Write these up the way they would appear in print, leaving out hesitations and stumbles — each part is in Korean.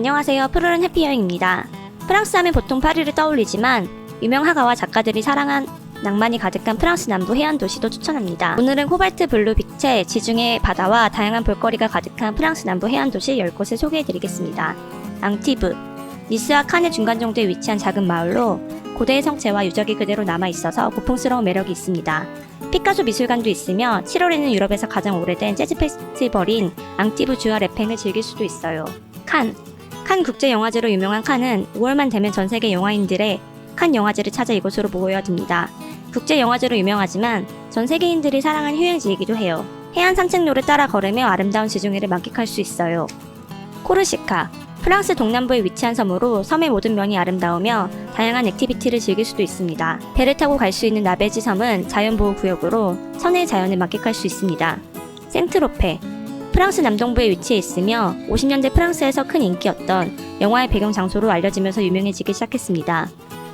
안녕하세요. 푸르른 해피여행입니다. 프랑스 하면 보통 파리를 떠올리지만 유명 화가와 작가들이 사랑한 낭만이 가득한 프랑스 남부 해안 도시도 추천합니다. 오늘은 코발트 블루 빛의 지중해 바다와 다양한 볼거리가 가득한 프랑스 남부 해안 도시 10곳을 소개해드리겠습니다. 앙티브, 니스와 칸의 중간 정도에 위치한 작은 마을로 고대의 성체와 유적이 그대로 남아있어서 고풍스러운 매력이 있습니다. 피카소 미술관도 있으며 7월에는 유럽에서 가장 오래된 재즈 페스티벌인 앙티브 주얼 에펜을 즐길 수도 있어요. 칸 국제영화제로 유명한 칸은 5월만 되면 전세계 영화인들의 칸 영화제를 찾아 이곳으로 모여듭니다. 국제영화제로 유명하지만 전 세계인들이 사랑하는 휴양지이기도 해요. 해안 산책로를 따라 걸으며 아름다운 지중해를 만끽할 수 있어요. 코르시카, 프랑스 동남부에 위치한 섬으로 섬의 모든 면이 아름다우며 다양한 액티비티를 즐길 수도 있습니다. 배를 타고 갈 수 있는 나베지 섬은 자연보호구역으로 선의 자연을 만끽할 수 있습니다. 생트로페, 프랑스 남동부에 위치해 있으며 50년대 프랑스에서 큰 인기였던 영화의 배경 장소로 알려지면서 유명해지기 시작했습니다.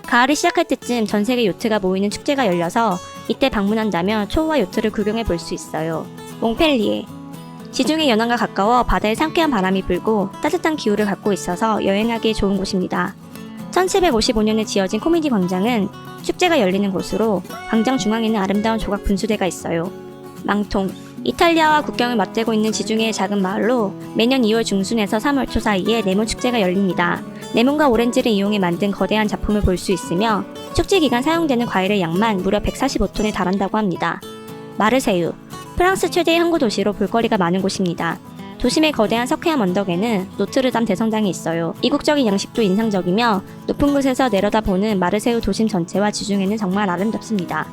가을이 시작할 때쯤 전세계 요트가 모이는 축제가 열려서 이때 방문한다면 초호화 요트를 구경해 볼 수 있어요. 몽펠리에, 지중해 연안과 가까워 바다에 상쾌한 바람이 불고 따뜻한 기후를 갖고 있어서 여행하기에 좋은 곳입니다. 1755년에 지어진 코미디 광장은 축제가 열리는 곳으로 광장 중앙에는 아름다운 조각 분수대가 있어요. 망통, 이탈리아와 국경을 맞대고 있는 지중해의 작은 마을로 매년 2월 중순에서 3월 초 사이에 레몬 축제가 열립니다. 레몬과 오렌지를 이용해 만든 거대한 작품을 볼 수 있으며 축제 기간 사용되는 과일의 양만 무려 145톤에 달한다고 합니다. 마르세유, 프랑스 최대의 항구 도시로 볼거리가 많은 곳입니다. 도심의 거대한 석회암 언덕에는 노트르담 대성당이 있어요. 이국적인 양식도 인상적이며 높은 곳에서 내려다보는 마르세유 도심 전체와 지중해는 정말 아름답습니다.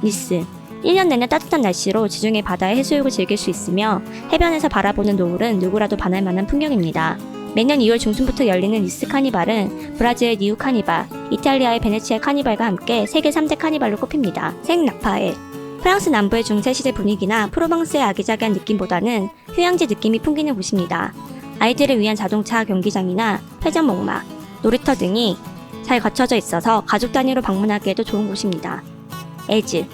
니스, 1년 내내 따뜻한 날씨로 지중해 바다의 해수욕을 즐길 수 있으며 해변에서 바라보는 노을은 누구라도 반할 만한 풍경입니다. 매년 2월 중순부터 열리는 니스 카니발은 브라질의 니우 카니발, 이탈리아의 베네치아 카니발과 함께 세계 3대 카니발로 꼽힙니다. 생라파엘, 프랑스 남부의 중세시대 분위기나 프로방스의 아기자기한 느낌보다는 휴양지 느낌이 풍기는 곳입니다. 아이들을 위한 자동차 경기장이나 회전 목마, 놀이터 등이 잘 갖춰져 있어서 가족 단위로 방문하기에도 좋은 곳입니다. 에즈,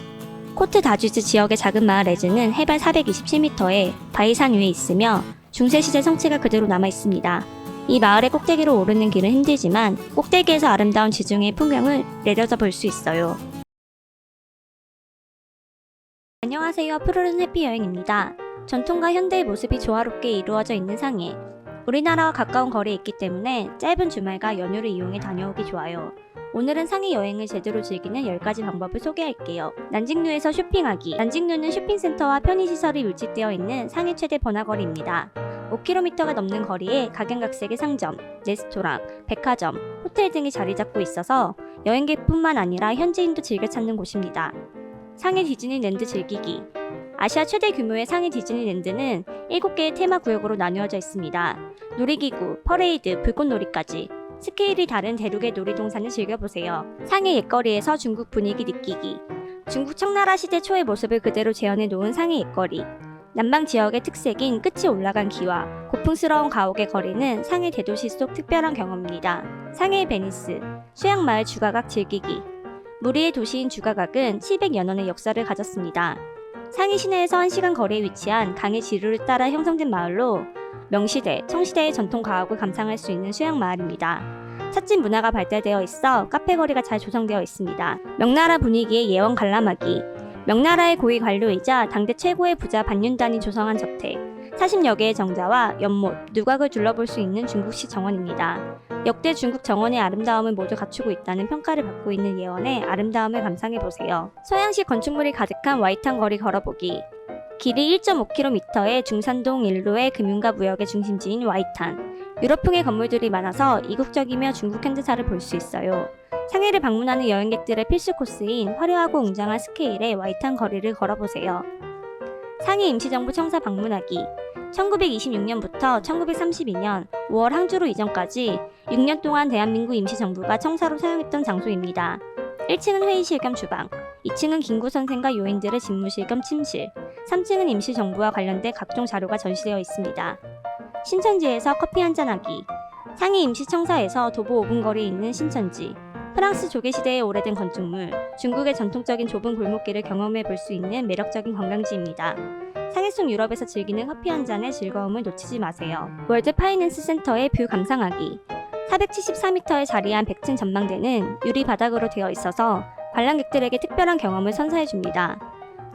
코트 다주즈 지역의 작은 마을 에즈는 해발 427m의 바이산 위에 있으며 중세시대 성체가 그대로 남아 있습니다. 이 마을의 꼭대기로 오르는 길은 힘들지만 꼭대기에서 아름다운 지중해의 풍경을 내려다 볼 수 있어요. 안녕하세요. 푸르른 해피여행입니다. 전통과 현대의 모습이 조화롭게 이루어져 있는 상해. 우리나라와 가까운 거리에 있기 때문에 짧은 주말과 연휴를 이용해 다녀오기 좋아요. 오늘은 상해 여행을 제대로 즐기는 10가지 방법을 소개할게요. 난징류에서 쇼핑하기. 난징류는 쇼핑센터와 편의시설이 밀집되어 있는 상해 최대 번화거리입니다. 5km가 넘는 거리에 각양각색의 상점, 레스토랑, 백화점, 호텔 등이 자리 잡고 있어서 여행객뿐만 아니라 현지인도 즐겨 찾는 곳입니다. 상해 디즈니랜드 즐기기. 아시아 최대 규모의 상해 디즈니랜드는 7개의 테마 구역으로 나누어져 있습니다. 놀이기구, 퍼레이드, 불꽃놀이까지 스케일이 다른 대륙의 놀이동산을 즐겨보세요. 상해 옛거리에서 중국 분위기 느끼기. 중국 청나라 시대 초의 모습을 그대로 재현해 놓은 상해 옛거리. 남방 지역의 특색인 끝이 올라간 기와 고풍스러운 가옥의 거리는 상해 대도시 속 특별한 경험입니다. 상해의 베니스, 수양마을 주가각 즐기기. 무리의 도시인 주가각은 700여 년의 역사를 가졌습니다. 상해 시내에서 1시간 거리에 위치한 강의 지류를 따라 형성된 마을로 명시대, 청시대의 전통 가옥을 감상할 수 있는 수양마을입니다. 찻집 문화가 발달되어 있어 카페거리가 잘 조성되어 있습니다. 명나라 분위기의 예원 관람하기. 명나라의 고위 관료이자 당대 최고의 부자 반윤단이 조성한 저택, 40여 개의 정자와 연못, 누각을 둘러볼 수 있는 중국식 정원입니다. 역대 중국 정원의 아름다움을 모두 갖추고 있다는 평가를 받고 있는 예원의 아름다움을 감상해보세요. 서양식 건축물이 가득한 와이탄 거리 걸어보기. 길이 1.5km의 중산동 일로의 금융가 무역의 중심지인 와이탄. 유럽풍의 건물들이 많아서 이국적이며 중국 현대사를 볼 수 있어요. 상해를 방문하는 여행객들의 필수 코스인 화려하고 웅장한 스케일의 와이탄 거리를 걸어보세요. 상해 임시정부 청사 방문하기. 1926년부터 1932년 5월 항주로 이전까지 6년 동안 대한민국 임시정부가 청사로 사용했던 장소입니다. 1층은 회의실 겸 주방, 2층은 김구 선생과 요인들의 집무실 겸 침실, 3층은 임시정부와 관련된 각종 자료가 전시되어 있습니다. 신천지에서 커피 한잔하기. 상해 임시청사에서 도보 5분 거리에 있는 신천지. 프랑스 조개시대의 오래된 건축물, 중국의 전통적인 좁은 골목길을 경험해 볼 수 있는 매력적인 관광지입니다. 상해 속 유럽에서 즐기는 커피 한 잔의 즐거움을 놓치지 마세요. 월드 파이낸스 센터의 뷰 감상하기. 474m에 자리한 100층 전망대는 유리 바닥으로 되어 있어서 관람객들에게 특별한 경험을 선사해줍니다.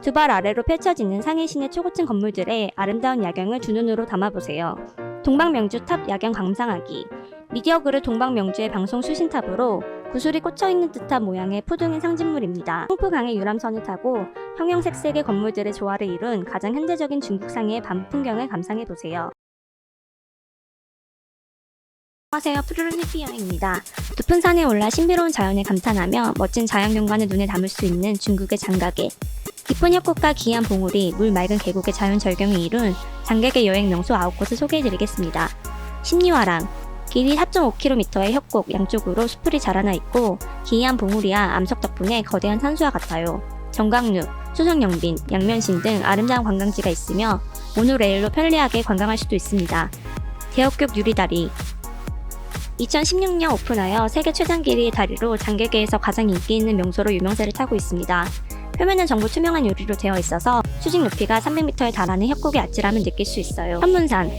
두 발 아래로 펼쳐지는 상해 시내 초고층 건물들의 아름다운 야경을 두 눈으로 담아보세요. 동방명주 탑 야경 감상하기. 미디어그룹 동방명주의 방송 수신탑으로 구슬이 꽂혀있는 듯한 모양의 푸둥인 상징물입니다. 홍프강의 유람선을 타고 형형색색의 건물들의 조화를 이룬 가장 현대적인 중국 상해의 밤 풍경을 감상해보세요. 안녕하세요. 푸르른 해피여행입니다. 높은 산에 올라 신비로운 자연을 감탄하며 멋진 자연경관을 눈에 담을 수 있는 중국의 장가게. 깊은 협곡과 기이한 봉우리, 물 맑은 계곡의 자연 절경을 이룬 장가게 여행 명소 9곳을 소개해드리겠습니다. 신리화랑 길이 4.5km의 협곡 양쪽으로 수풀이 자라나 있고 기이한 봉우리와 암석 덕분에 거대한 산수와 같아요. 정강류, 수성영빈, 양면신 등 아름다운 관광지가 있으며 모노레일로 편리하게 관광할 수도 있습니다. 대역급 유리다리. 2016년 오픈하여 세계 최장 길이의 다리로 장가게에서 가장 인기 있는 명소로 유명세를 타고 있습니다. 표면은 전부 투명한 유리로 되어 있어서 수직 높이가 300m에 달하는 협곡의 아찔함을 느낄 수 있어요. 현문산.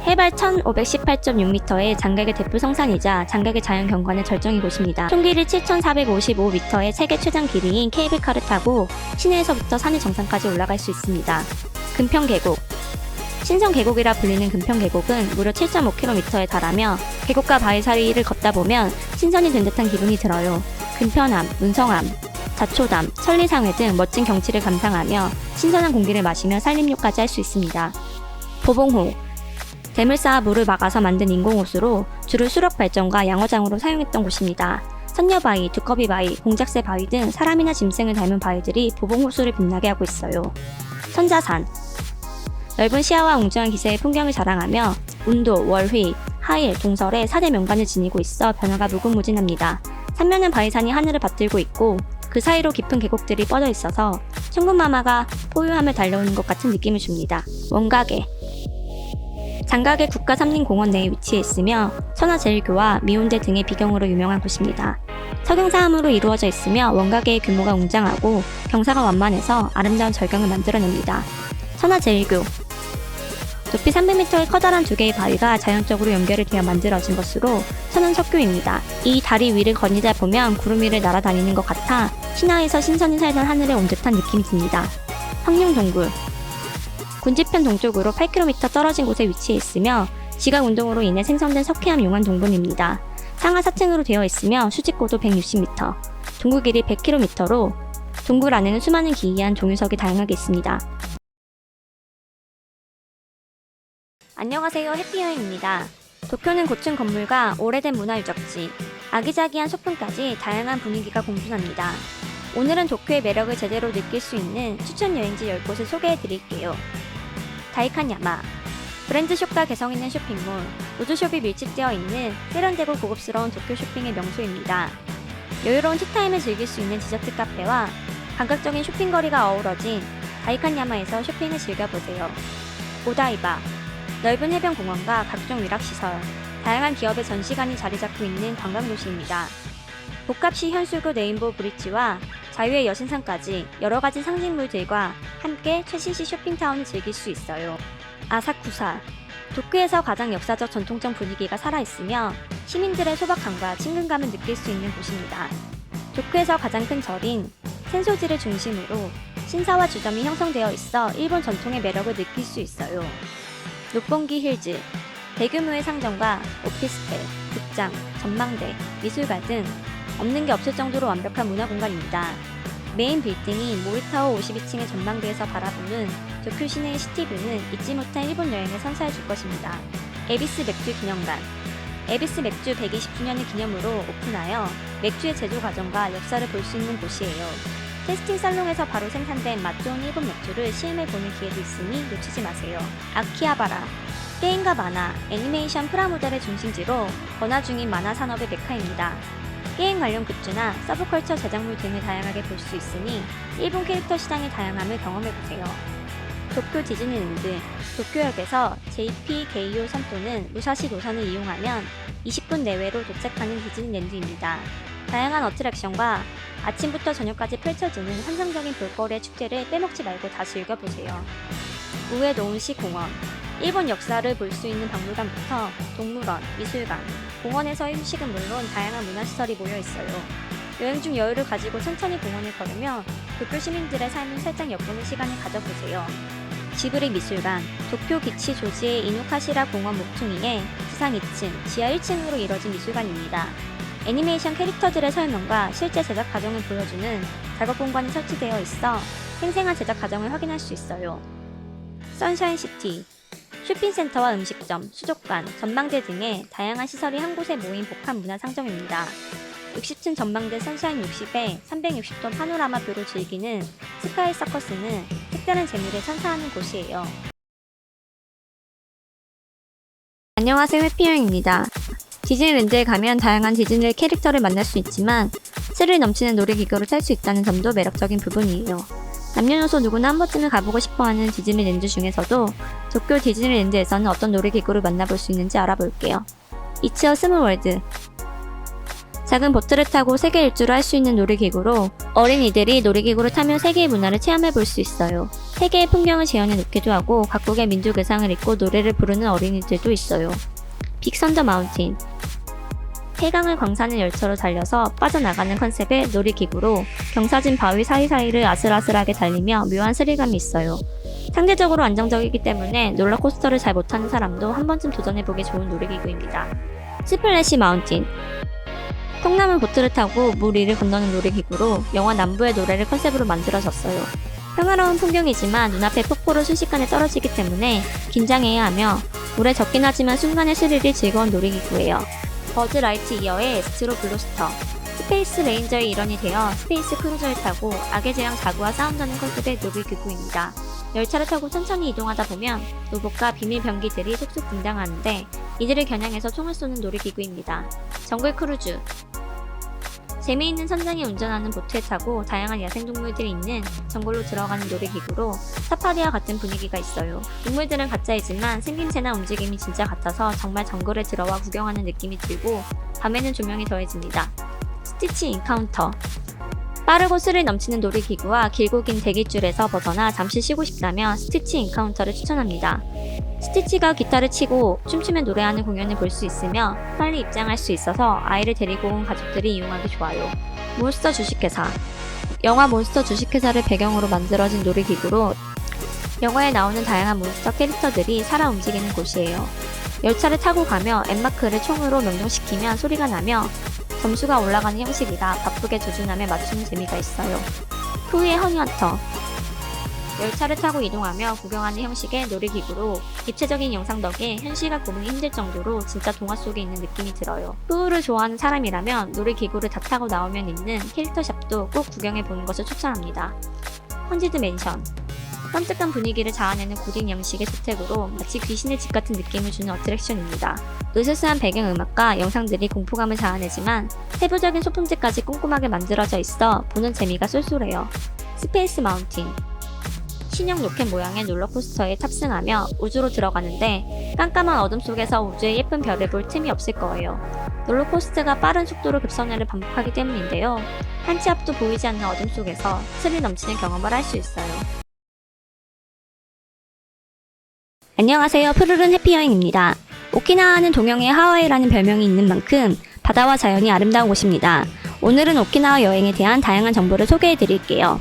해발 1518.6m의 장가게 대표 성산이자 장가게 자연경관의 절정인 곳입니다. 총 길이 7455m의 세계 최장 길이인 케이블카를 타고 시내에서부터 산의 정상까지 올라갈 수 있습니다. 금평계곡. 신성계곡이라 불리는 금평계곡은 무려 7.5km에 달하며 계곡과 바위 사이를 걷다 보면 신선이 된 듯한 기분이 들어요. 금편암, 문성암, 자초담, 천리상회 등 멋진 경치를 감상하며 신선한 공기를 마시며 산림욕까지 할 수 있습니다. 보봉호. 댐을 쌓아 물을 막아서 만든 인공호수로 주로 수력 발전과 양어장으로 사용했던 곳입니다. 선녀바위, 두꺼비바위, 공작새 바위 등 사람이나 짐승을 닮은 바위들이 보봉호수를 빛나게 하고 있어요. 선자산. 넓은 시야와 웅장한 기세의 풍경을 자랑하며 운도, 월휘, 하일, 동설의 4대 명관을 지니고 있어 변화가 무궁무진합니다. 삼면은 바위산이 하늘을 받들고 있고 그 사이로 깊은 계곡들이 뻗어 있어서 천군마마가 포효함을 달려오는 것 같은 느낌을 줍니다. 원가계. 장가게 국가삼림공원 내에 위치해 있으며 선화제일교와 미운대 등의 비경으로 유명한 곳입니다. 석영사암으로 이루어져 있으며 원가계의 규모가 웅장하고 경사가 완만해서 아름다운 절경을 만들어냅니다. 선화제일교. 높이 300m의 커다란 두 개의 바위가 자연적으로 연결이 되어 만들어진 것으로 천연석교입니다. 이 다리 위를 거니다 보면 구름 위를 날아다니는 것 같아 신화에서 신선히 살던 하늘에 온 듯한 느낌이 듭니다. 황룡동굴. 군지편 동쪽으로 8km 떨어진 곳에 위치해 있으며 지각 운동으로 인해 생성된 석회암 용암 동굴입니다. 상하 4층으로 되어 있으며 수직고도 160m, 동굴 길이 100km로 동굴 안에는 수많은 기이한 종유석이 다양하게 있습니다. 안녕하세요. 해피여행입니다. 도쿄는 고층 건물과 오래된 문화유적지, 아기자기한 소품까지 다양한 분위기가 공존합니다. 오늘은 도쿄의 매력을 제대로 느낄 수 있는 추천 여행지 10곳을 소개해드릴게요. 다이칸야마. 브랜드숍과 개성있는 쇼핑몰, 우드숍이 밀집되어 있는 세련되고 고급스러운 도쿄 쇼핑의 명소입니다. 여유로운 티타임을 즐길 수 있는 디저트 카페와 감각적인 쇼핑거리가 어우러진 다이칸야마에서 쇼핑을 즐겨보세요. 오다이바. 넓은 해변 공원과 각종 위락시설, 다양한 기업의 전시관이 자리 잡고 있는 관광도시입니다. 복합시 현수교 네임보 브릿지와 자유의 여신상까지 여러가지 상징물들과 함께 최신식 쇼핑타운을 즐길 수 있어요. 아사쿠사. 도쿄에서 가장 역사적 전통적 분위기가 살아있으며 시민들의 소박함과 친근감을 느낄 수 있는 곳입니다. 도쿄에서 가장 큰 절인 센소지를 중심으로 신사와 주점이 형성되어 있어 일본 전통의 매력을 느낄 수 있어요. 롯본기 힐즈. 대규모의 상점과 오피스텔, 극장, 전망대, 미술관 등 없는 게 없을 정도로 완벽한 문화 공간입니다. 메인 빌딩이 모리타워 52층의 전망대에서 바라보는 도쿄 시내의 시티뷰는 잊지 못할 일본 여행을 선사해 줄 것입니다. 에비스 맥주 기념관. 에비스 맥주 120주년을 기념으로 오픈하여 맥주의 제조 과정과 역사를 볼 수 있는 곳이에요. 테스팅 살롱에서 바로 생산된 맛 좋은 일본 맥주를 시음해보는 기회도 있으니 놓치지 마세요. 아키하바라. 게임과 만화, 애니메이션 프라모델의 중심지로 번화 중인 만화 산업의 메카입니다. 게임 관련 굿즈나 서브컬처 제작물 등을 다양하게 볼 수 있으니 일본 캐릭터 시장의 다양함을 경험해보세요. 도쿄 디즈니랜드. 도쿄역에서 JP 게이오 선또는 무사시 노선을 이용하면 20분 내외로 도착하는 디즈니랜드입니다. 다양한 어트랙션과 아침부터 저녁까지 펼쳐지는 환상적인 볼거리의 축제를 빼먹지 말고 다 즐겨보세요. 우에 노운시 공원. 일본 역사를 볼 수 있는 박물관부터 동물원, 미술관, 공원에서의 휴식은 물론 다양한 문화시설이 모여 있어요. 여행 중 여유를 가지고 천천히 공원을 걸으며 도쿄 시민들의 삶을 살짝 엿보는 시간을 가져보세요. 지브리 미술관. 도쿄 기치 조지의 이누카시라 공원 목퉁이에 지상 2층, 지하 1층으로 이뤄진 미술관입니다. 애니메이션 캐릭터들의 설명과 실제 제작 과정을 보여주는 작업 공간이 설치되어 있어 생생한 제작 과정을 확인할 수 있어요. 선샤인시티. 쇼핑센터와 음식점, 수족관, 전망대 등의 다양한 시설이 한 곳에 모인 복합 문화 상점입니다. 60층 전망대 선샤인 60에 360도 파노라마 뷰를 즐기는 스카이 서커스는 색다른 재미를 선사하는 곳이에요. 안녕하세요, 해피여행입니다. 디즈니랜드에 가면 다양한 디즈니 캐릭터를 만날 수 있지만 스릴 넘치는 놀이기구를 탈 수 있다는 점도 매력적인 부분이에요. 남녀노소 누구나 한 번쯤은 가보고 싶어하는 디즈니랜드 중에서도 도쿄 디즈니랜드에서는 어떤 놀이기구를 만나볼 수 있는지 알아볼게요. 이츠어 스몰월드. 작은 보트를 타고 세계 일주를 할 수 있는 놀이기구로 어린이들이 놀이기구를 타며 세계의 문화를 체험해볼 수 있어요. 세계의 풍경을 재현해 놓기도 하고 각국의 민족 의상을 입고 노래를 부르는 어린이들도 있어요. 빅 선더 마운틴. 해강을 광산의 열차로 달려서 빠져나가는 컨셉의 놀이기구로 경사진 바위 사이사이를 아슬아슬하게 달리며 묘한 스릴감이 있어요. 상대적으로 안정적이기 때문에 롤러코스터를 잘 못하는 사람도 한 번쯤 도전해보기 좋은 놀이기구입니다. 스플래시 마운틴. 통나무 보트를 타고 물 위를 건너는 놀이기구로 영화 남부의 노래를 컨셉으로 만들어졌어요. 평화로운 풍경이지만 눈앞에 폭포로 순식간에 떨어지기 때문에 긴장해야 하며 물에 젖긴 하지만 순간의 스릴이 즐거운 놀이기구예요. 버즈 라이트이어의 에스트로 블루스터. 스페이스 레인저의 일원이 되어 스페이스 크루저를 타고 악의 재앙 자구와 싸운다는 컨셉의 놀이기구입니다. 열차를 타고 천천히 이동하다 보면 로봇과 비밀 병기들이 속속 등장하는데 이들을 겨냥해서 총을 쏘는 놀이기구입니다. 정글 크루즈. 재미있는 선장이 운전하는 보트에 타고 다양한 야생동물들이 있는 정글로 들어가는 놀이기구로 사파리와 같은 분위기가 있어요. 동물들은 가짜이지만 생김새나 움직임이 진짜 같아서 정말 정글에 들어와 구경하는 느낌이 들고 밤에는 조명이 더해집니다. 스티치 인카운터. 빠르고 스릴 넘치는 놀이기구와 길고 긴 대기줄에서 벗어나 잠시 쉬고 싶다면 스티치 인카운터를 추천합니다. 스티치가 기타를 치고 춤추며 노래하는 공연을 볼 수 있으며 빨리 입장할 수 있어서 아이를 데리고 온 가족들이 이용하기 좋아요. 몬스터 주식회사. 영화 몬스터 주식회사를 배경으로 만들어진 놀이기구로 영화에 나오는 다양한 몬스터 캐릭터들이 살아 움직이는 곳이에요. 열차를 타고 가며 M마크를 총으로 명중시키면 소리가 나며 점수가 올라가는 형식이라 바쁘게 조준하며 맞추는 재미가 있어요. 푸우의 허니헌터. 열차를 타고 이동하며 구경하는 형식의 놀이기구로 입체적인 영상 덕에 현실과 구분이 힘들 정도로 진짜 동화 속에 있는 느낌이 들어요. 푸우를 좋아하는 사람이라면 놀이기구를 다 타고 나오면 있는 캐릭터샵도 꼭 구경해보는 것을 추천합니다. 헌지드 맨션. 깜찍한 분위기를 자아내는 고딕 양식의 주택으로 마치 귀신의 집 같은 느낌을 주는 어트랙션입니다. 으스스한 배경음악과 영상들이 공포감을 자아내지만 세부적인 소품들까지 꼼꼼하게 만들어져 있어 보는 재미가 쏠쏠해요. 스페이스 마운틴. 신형 로켓 모양의 롤러코스터에 탑승하며 우주로 들어가는데 깜깜한 어둠 속에서 우주의 예쁜 별을 볼 틈이 없을 거예요. 롤러코스터가 빠른 속도로 급선회를 반복하기 때문인데요. 한 치 앞도 보이지 않는 어둠 속에서 스릴 넘치는 경험을 할 수 있어요. 안녕하세요, 푸르른 해피여행입니다. 오키나와는 동양의 하와이라는 별명이 있는 만큼 바다와 자연이 아름다운 곳입니다. 오늘은 오키나와 여행에 대한 다양한 정보를 소개해드릴게요.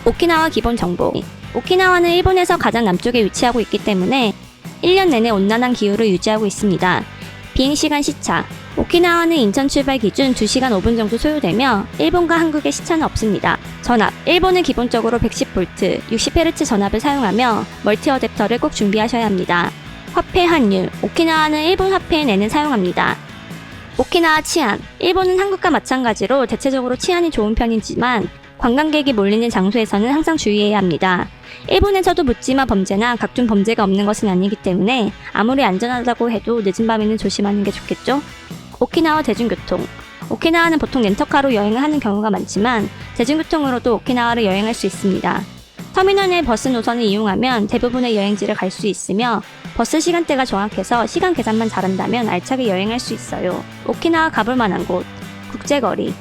오키나와 기본 정보. 오키나와는 일본에서 가장 남쪽에 위치하고 있기 때문에 1년 내내 온난한 기후를 유지하고 있습니다. 비행시간 시차. 오키나와는 인천 출발 기준 2시간 5분 정도 소요되며 일본과 한국의 시차는 없습니다. 전압. 일본은 기본적으로 110V, 60Hz 전압을 사용하며 멀티 어댑터를 꼭 준비하셔야 합니다. 화폐 환율. 오키나와는 일본 화폐엔을 사용합니다. 오키나와 치안. 일본은 한국과 마찬가지로 대체적으로 치안이 좋은 편이지만 관광객이 몰리는 장소에서는 항상 주의해야 합니다. 일본에서도 묻지마 범죄나 각종 범죄가 없는 것은 아니기 때문에 아무리 안전하다고 해도 늦은 밤에는 조심하는 게 좋겠죠? 오키나와 대중교통. 오키나와는 보통 렌터카로 여행을 하는 경우가 많지만 대중교통으로도 오키나와를 여행할 수 있습니다. 터미널 내 버스 노선을 이용하면 대부분의 여행지를 갈 수 있으며 버스 시간대가 정확해서 시간 계산만 잘한다면 알차게 여행할 수 있어요. 오키나와 가볼 만한 곳. 국제거리.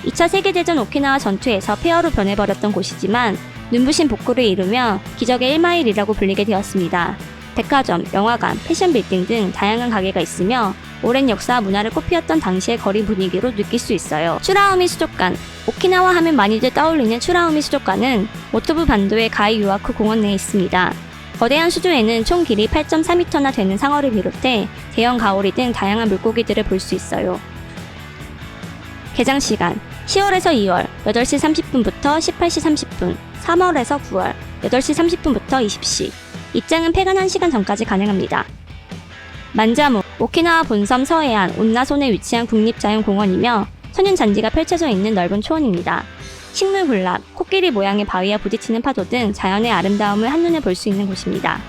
2차 세계대전 오키나와 전투에서 폐허로 변해버렸던 곳이지만 눈부신 복구를 이루며 기적의 1마일이라고 불리게 되었습니다. 백화점, 영화관, 패션 빌딩 등 다양한 가게가 있으며 오랜 역사와 문화를 꽃피웠던 당시의 거리 분위기로 느낄 수 있어요. 추라우미 수족관. 오키나와 하면 많이들 떠올리는 추라우미 수족관은 모토부 반도의 가이 유아쿠 공원 내에 있습니다. 거대한 수조에는 총 길이 8.4m나 되는 상어를 비롯해 대형 가오리 등 다양한 물고기들을 볼 수 있어요. 개장 시간 10월에서 2월 8시 30분부터 18시 30분, 3월에서 9월 8시 30분부터 20시. 입장은 폐관 1시간 전까지 가능합니다. 만자무, 오키나와 본섬 서해안 온나손에 위치한 국립자연공원이며 천연잔디가 펼쳐져 있는 넓은 초원입니다. 식물군락, 코끼리 모양의 바위와 부딪히는 파도 등 자연의 아름다움을 한눈에 볼 수 있는 곳입니다.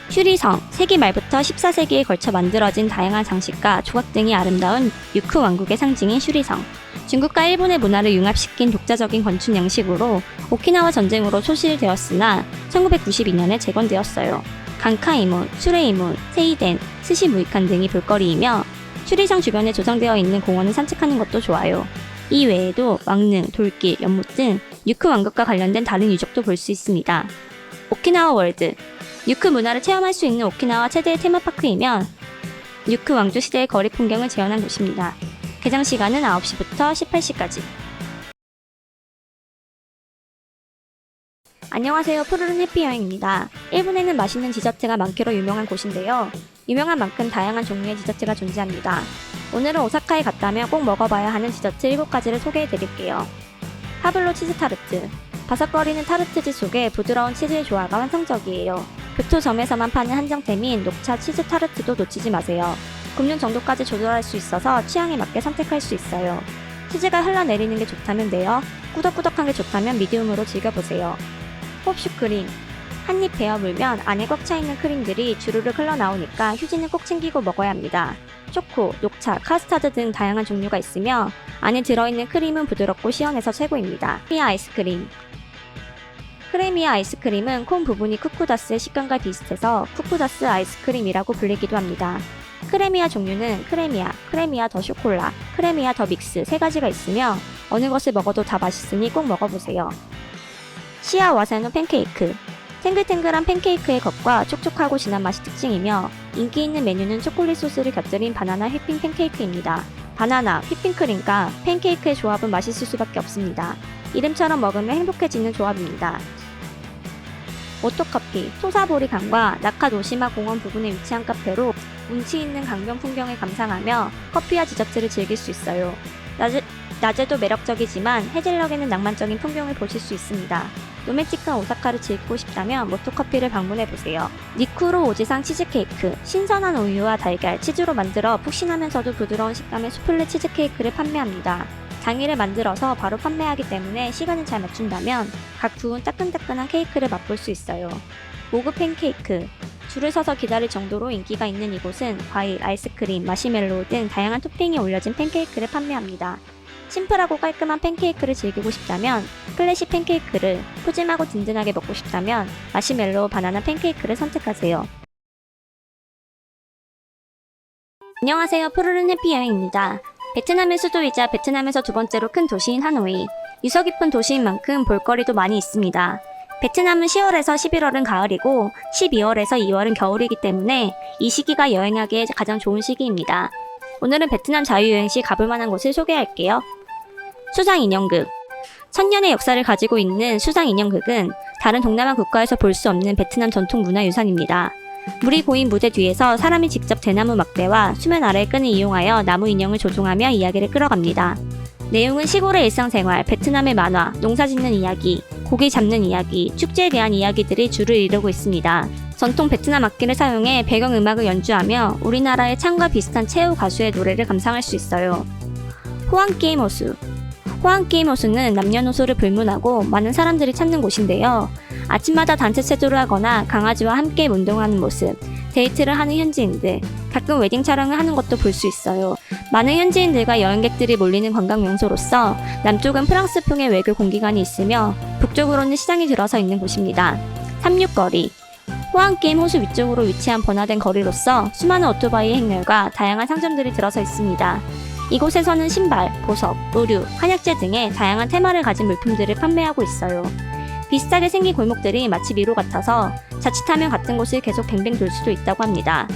슈리성, 세기 말부터 14세기에 걸쳐 만들어진 다양한 장식과 조각 등이 아름다운 유크 왕국의 상징인 슈리성. 중국과 일본의 문화를 융합시킨 독자적인 건축 양식으로 오키나와 전쟁으로 소실되었으나 1992년에 재건되었어요. 강카이문, 수레이문, 세이덴, 스시무이칸 등이 볼거리이며 슈리성 주변에 조성되어 있는 공원을 산책하는 것도 좋아요. 이 외에도 왕릉, 돌길, 연못 등 유크 왕국과 관련된 다른 유적도 볼 수 있습니다. 오키나와 월드. 유크 문화를 체험할 수 있는 오키나와 최대의 테마파크이며 유크 왕조 시대의 거리 풍경을 재현한 곳입니다. 개장 시간은 9시부터 18시까지. 안녕하세요. 푸르른 해피여행입니다. 일본에는 맛있는 디저트가 많기로 유명한 곳인데요. 유명한 만큼 다양한 종류의 디저트가 존재합니다. 오늘은 오사카에 갔다면 꼭 먹어봐야 하는 디저트 7가지를 소개해드릴게요. 파블로 치즈 타르트. 바삭거리는 타르트지 속에 부드러운 치즈의 조화가 환상적이에요. 교토점에서만 파는 한정템인 녹차 치즈 타르트도 놓치지 마세요. 굽는 정도까지 조절할 수 있어서 취향에 맞게 선택할 수 있어요. 치즈가 흘러내리는 게 좋다면 네요, 꾸덕꾸덕한 게 좋다면 미디움으로 즐겨보세요. 홉슈크림. 한입 베어 물면 안에 꽉 차있는 크림들이 주르륵 흘러나오니까 휴지는 꼭 챙기고 먹어야 합니다. 초코, 녹차, 카스타드 등 다양한 종류가 있으며 안에 들어있는 크림은 부드럽고 시원해서 최고입니다. 크레미아 아이스크림. 크레미아 아이스크림은 콘 부분이 쿠쿠다스의 식감과 비슷해서 쿠쿠다스 아이스크림이라고 불리기도 합니다. 크레미아 종류는 크레미아 더 쇼콜라, 크레미아 더 믹스 3가지가 있으며 어느 것을 먹어도 다 맛있으니 꼭 먹어보세요. 시아 와사노 팬케이크. 탱글탱글한 팬케이크의 겉과 촉촉하고 진한 맛이 특징이며 인기 있는 메뉴는 초콜릿 소스를 곁들인 바나나 휘핑 팬케이크입니다. 바나나, 휘핑크림과 팬케이크의 조합은 맛있을 수밖에 없습니다. 이름처럼 먹으면 행복해지는 조합입니다. 오토커피, 토사보리강과 나카노시마 공원 부근에 위치한 카페로 운치 있는 강변 풍경을 감상하며 커피와 디저트를 즐길 수 있어요. 낮에도 매력적이지만 해질녘에는 낭만적인 풍경을 보실 수 있습니다. 로맨틱한 오사카를 즐기고 싶다면 모토커피를 방문해보세요. 니쿠로 오지상 치즈케이크. 신선한 우유와 달걀, 치즈로 만들어 푹신하면서도 부드러운 식감의 수플레 치즈케이크를 판매합니다. 당일에 만들어서 바로 판매하기 때문에 시간을 잘 맞춘다면 각 부은 따끈따끈한 케이크를 맛볼 수 있어요. 모그 팬케이크. 줄을 서서 기다릴 정도로 인기가 있는 이곳은 과일, 아이스크림, 마시멜로우 등 다양한 토핑이 올려진 팬케이크를 판매합니다. 심플하고 깔끔한 팬케이크를 즐기고 싶다면 클래식 팬케이크를, 푸짐하고 든든하게 먹고 싶다면 마시멜로우 바나나 팬케이크를 선택하세요. 안녕하세요. 푸르른 해피여행입니다. 베트남의 수도이자 베트남에서 두 번째로 큰 도시인 하노이. 유서 깊은 도시인 만큼 볼거리도 많이 있습니다. 베트남은 10월에서 11월은 가을이고 12월에서 2월은 겨울이기 때문에 이 시기가 여행하기에 가장 좋은 시기입니다. 오늘은 베트남 자유여행 시 가볼 만한 곳을 소개할게요. 수상인형극. 천년의 역사를 가지고 있는 수상인형극은 다른 동남아 국가에서 볼 수 없는 베트남 전통 문화유산입니다. 물이 고인 무대 뒤에서 사람이 직접 대나무 막대와 수면 아래의 끈을 이용하여 나무 인형을 조종하며 이야기를 끌어갑니다. 내용은 시골의 일상생활, 베트남의 만화, 농사짓는 이야기, 고기 잡는 이야기, 축제에 대한 이야기들이 주를 이루고 있습니다. 전통 베트남 악기를 사용해 배경음악을 연주하며 우리나라의 창과 비슷한 최후 가수의 노래를 감상할 수 있어요. 호황게임 호수. 호황게임 호수는 남녀노소를 불문하고 많은 사람들이 찾는 곳인데요. 아침마다 단체 체조를 하거나 강아지와 함께 운동하는 모습, 데이트를 하는 현지인들, 가끔 웨딩 촬영을 하는 것도 볼 수 있어요. 많은 현지인들과 여행객들이 몰리는 관광 명소로서 남쪽은 프랑스풍의 외교 공기관이 있으며 북쪽으로는 시장이 들어서 있는 곳입니다. 삼육거리. 호황게임 호수 위쪽으로 위치한 번화된 거리로서 수많은 오토바이 행렬과 다양한 상점들이 들어서 있습니다. 이곳에서는 신발, 보석, 의류, 한약재 등의 다양한 테마를 가진 물품들을 판매하고 있어요. 비슷하게 생긴 골목들이 마치 미로 같아서 자칫하면 같은 곳을 계속 뱅뱅 돌 수도 있다고 합니다.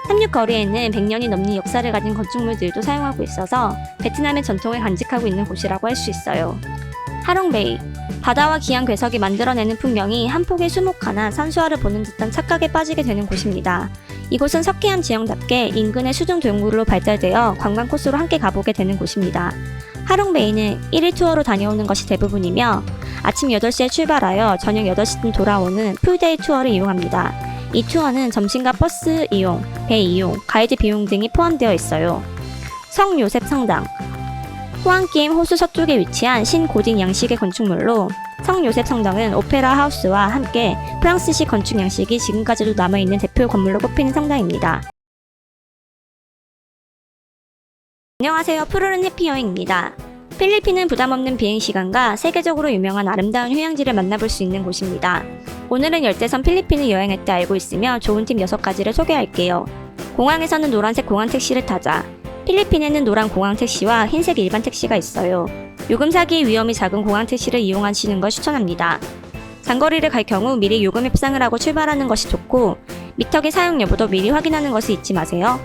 삼육거리에는 100년이 넘는 역사를 가진 건축물들도 사용하고 있어서 베트남의 전통을 간직하고 있는 곳이라고 할 수 있어요. 하롱베이, 바다와 기암 괴석이 만들어내는 풍경이 한 폭의 수목화나 산수화를 보는 듯한 착각에 빠지게 되는 곳입니다. 이곳은 석회암 지형답게 인근의 수중 동굴로 발달되어 관광 코스로 함께 가보게 되는 곳입니다. 하롱베이는 1일 투어로 다녀오는 것이 대부분이며 아침 8시에 출발하여 저녁 8시쯤 돌아오는 풀데이 투어를 이용합니다. 이 투어는 점심과 버스 이용, 배 이용, 가이드 비용 등이 포함되어 있어요. 성 요셉 성당, 호안기임 호수 서쪽에 위치한 신고딕 양식의 건축물로 성 요셉 성당은 오페라 하우스와 함께 프랑스식 건축 양식이 지금까지도 남아있는 대표 건물로 꼽히는 성당입니다. 안녕하세요, 푸르른 해피여행입니다. 필리핀은 부담없는 비행시간과 세계적으로 유명한 아름다운 휴양지를 만나볼 수 있는 곳입니다. 오늘은 열대섬 필리핀을 여행할 때 알고 있으며 좋은 팁 6가지를 소개할게요. 공항에서는 노란색 공항 택시를 타자. 필리핀에는 노란 공항 택시와 흰색 일반 택시가 있어요. 요금 사기의 위험이 작은 공항 택시를 이용하시는 걸 추천합니다. 장거리를 갈 경우 미리 요금 협상을 하고 출발하는 것이 좋고 미터기 사용 여부도 미리 확인하는 것을 잊지 마세요.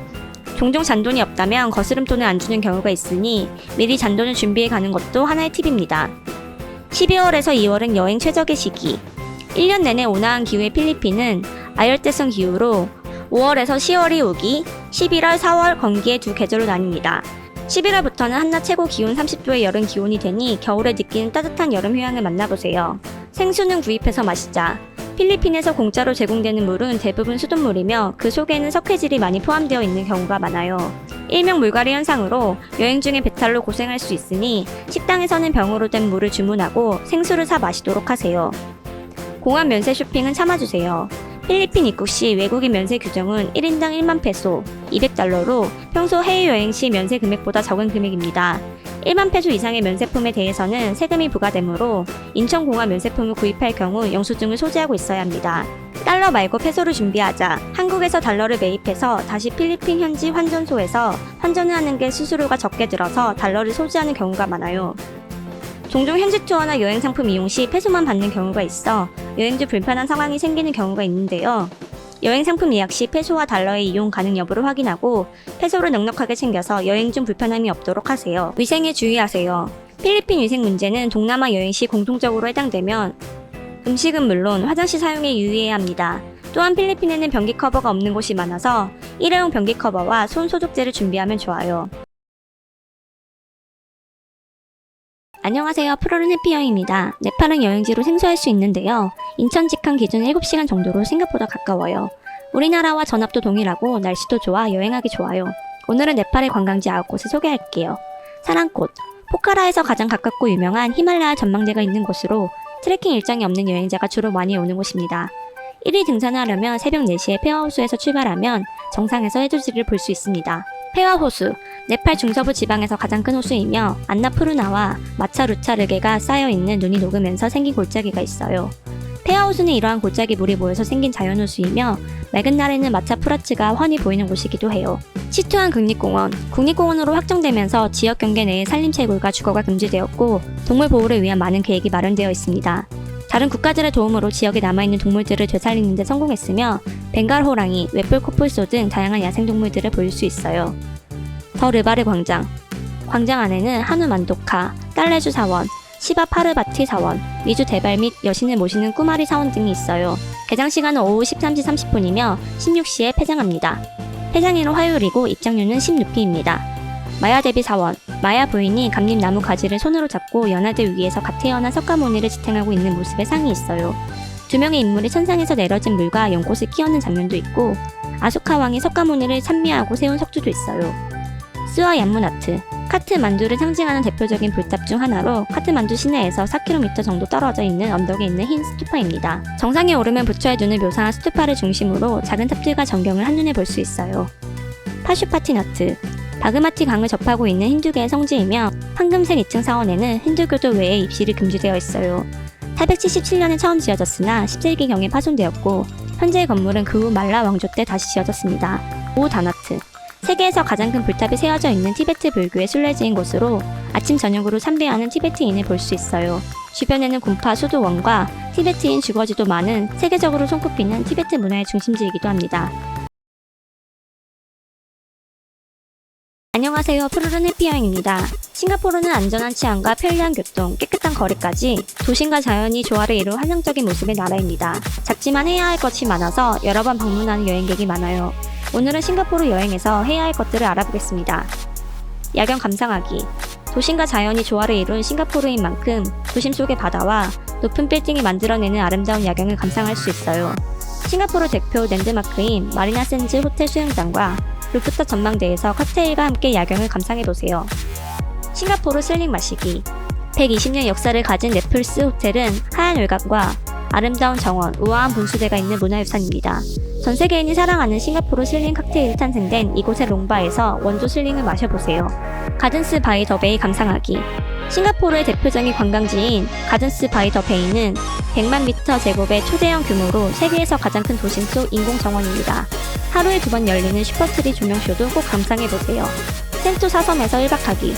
종종 잔돈이 없다면 거스름돈을 안 주는 경우가 있으니 미리 잔돈을 준비해 가는 것도 하나의 팁입니다. 12월에서 2월은 여행 최적의 시기. 1년 내내 온화한 기후의 필리핀은 아열대성 기후로 5월에서 10월이 우기, 11월, 4월 건기의 두 계절로 나뉩니다. 11월부터는 한낮 최고 기온 30도의 여름 기온이 되니 겨울에 느끼는 따뜻한 여름 휴양을 만나보세요. 생수는 구입해서 마시자. 필리핀에서 공짜로 제공되는 물은 대부분 수돗물이며 그 속에는 석회질이 많이 포함되어 있는 경우가 많아요. 일명 물갈이 현상으로 여행 중에 배탈로 고생할 수 있으니 식당에서는 병으로 된 물을 주문하고 생수를 사 마시도록 하세요. 공항 면세 쇼핑은 참아주세요. 필리핀 입국 시 외국인 면세 규정은 1인당 1만 페소, 200달러로 평소 해외여행 시 면세 금액보다 적은 금액입니다. 1만 페소 이상의 면세품에 대해서는 세금이 부과되므로 인천공항 면세품을 구입할 경우 영수증을 소지하고 있어야 합니다. 달러 말고 페소를 준비하자. 한국에서 달러를 매입해서 다시 필리핀 현지 환전소에서 환전을 하는 게 수수료가 적게 들어서 달러를 소지하는 경우가 많아요. 종종 현지 투어나 여행 상품 이용 시 페소만 받는 경우가 있어 여행 중 불편한 상황이 생기는 경우가 있는데요. 여행 상품 예약 시 페소와 달러의 이용 가능 여부를 확인하고 페소를 넉넉하게 챙겨서 여행 중 불편함이 없도록 하세요. 위생에 주의하세요. 필리핀 위생 문제는 동남아 여행 시 공통적으로 해당되면 음식은 물론 화장실 사용에 유의해야 합니다. 또한 필리핀에는 변기 커버가 없는 곳이 많아서 일회용 변기 커버와 손 소독제를 준비하면 좋아요. 안녕하세요, 푸르른 해피여행입니다. 네팔은 여행지로 생소할 수 있는데요. 인천 직항 기준 7시간 정도로 생각보다 가까워요. 우리나라와 전압도 동일하고 날씨도 좋아 여행하기 좋아요. 오늘은 네팔의 관광지 9곳을 소개할게요. 사랑꽃, 포카라에서 가장 가깝고 유명한 히말라야 전망대가 있는 곳으로 트레킹 일정이 없는 여행자가 주로 많이 오는 곳입니다. 1일 등산을 하려면 새벽 4시에 페와호수에서 출발하면 정상에서 해돋이를 볼 수 있습니다. 페와호수, 네팔 중서부 지방에서 가장 큰 호수이며 안나푸르나와 마차루차르게가 쌓여있는 눈이 녹으면서 생긴 골짜기가 있어요. 페와호수는 이러한 골짜기 물이 모여서 생긴 자연호수이며 맑은 날에는 마차푸라츠가 훤히 보이는 곳이기도 해요. 시투한 국립공원, 국립공원으로 확정되면서 지역 경계 내에 산림채굴과 주거가 금지되었고 동물 보호를 위한 많은 계획이 마련되어 있습니다. 다른 국가들의 도움으로 지역에 남아있는 동물들을 되살리는 데 성공했으며 벵갈 호랑이, 웹불 코뿔소 등 다양한 야생동물들을 볼 수 있어요. 더 르바르 광장, 광장 안에는 한우 만도카, 딸레주 사원, 시바 파르바티 사원, 미주 대발 및 여신을 모시는 꾸마리 사원 등이 있어요. 개장 시간은 오후 13시 30분이며 16시에 폐장합니다. 폐장일은 화요일이고 입장료는 16피입니다. 마야 대비 사원, 마야 부인이 감잎나무 가지를 손으로 잡고 연화들 위에서 갓 태어난 석가모니를 지탱하고 있는 모습의 상이 있어요. 두 명의 인물이 천상에서 내려진 물과 연꽃을 끼얹는 장면도 있고 아소카 왕이 석가모니를 찬미하고 세운 석주도 있어요. 스와 얀문아트, 카트만두를 상징하는 대표적인 불탑 중 하나로 카트만두 시내에서 4km 정도 떨어져 있는 언덕에 있는 흰 스투파입니다. 정상에 오르면 부처의 눈을 묘사한 스투파를 중심으로 작은 탑들과 전경을 한눈에 볼 수 있어요. 파슈파티나트, 바그마티 강을 접하고 있는 힌두교의 성지이며 황금색 2층 사원에는 힌두교도 외에 입실이 금지되어 있어요. 877년에 처음 지어졌으나 17기경에 파손되었고 현재의 건물은 그 후 말라 왕조 때 다시 지어졌습니다. 오다나트, 세계에서 가장 큰 불탑이 세워져 있는 티베트 불교의 순례지인 곳으로 아침 저녁으로 참배하는 티베트인을 볼 수 있어요. 주변에는 곰파 수도원과 티베트인 주거지도 많은 세계적으로 손꼽히는 티베트 문화의 중심지이기도 합니다. 안녕하세요. 푸르른 해피여행입니다. 싱가포르는 안전한 치안과 편리한 교통, 깨끗한 거리까지 도심과 자연이 조화를 이룬 환상적인 모습의 나라입니다. 작지만 해야 할 것이 많아서 여러 번 방문하는 여행객이 많아요. 오늘은 싱가포르 여행에서 해야 할 것들을 알아보겠습니다. 야경 감상하기. 도심과 자연이 조화를 이룬 싱가포르인 만큼 도심 속의 바다와 높은 빌딩이 만들어내는 아름다운 야경을 감상할 수 있어요. 싱가포르 대표 랜드마크인 마리나 샌즈 호텔 수영장과 루프탑 전망대에서 칵테일과 함께 야경을 감상해보세요. 싱가포르 슬링 마시기. 120년 역사를 가진 네플스 호텔은 하얀 외곽과 아름다운 정원, 우아한 분수대가 있는 문화유산입니다. 전 세계인이 사랑하는 싱가포르 슬링 칵테일이 탄생된 이곳의 롱바에서 원조 슬링을 마셔보세요. 가든스 바이 더 베이 감상하기. 싱가포르의 대표적인 관광지인 가든스 바이 더 베이는 100만 미터 제곱의 초대형 규모로 세계에서 가장 큰 도심 속 인공정원입니다. 하루에 2번 열리는 슈퍼트리 조명쇼도 꼭 감상해보세요. 센토사 섬에서 1박하기.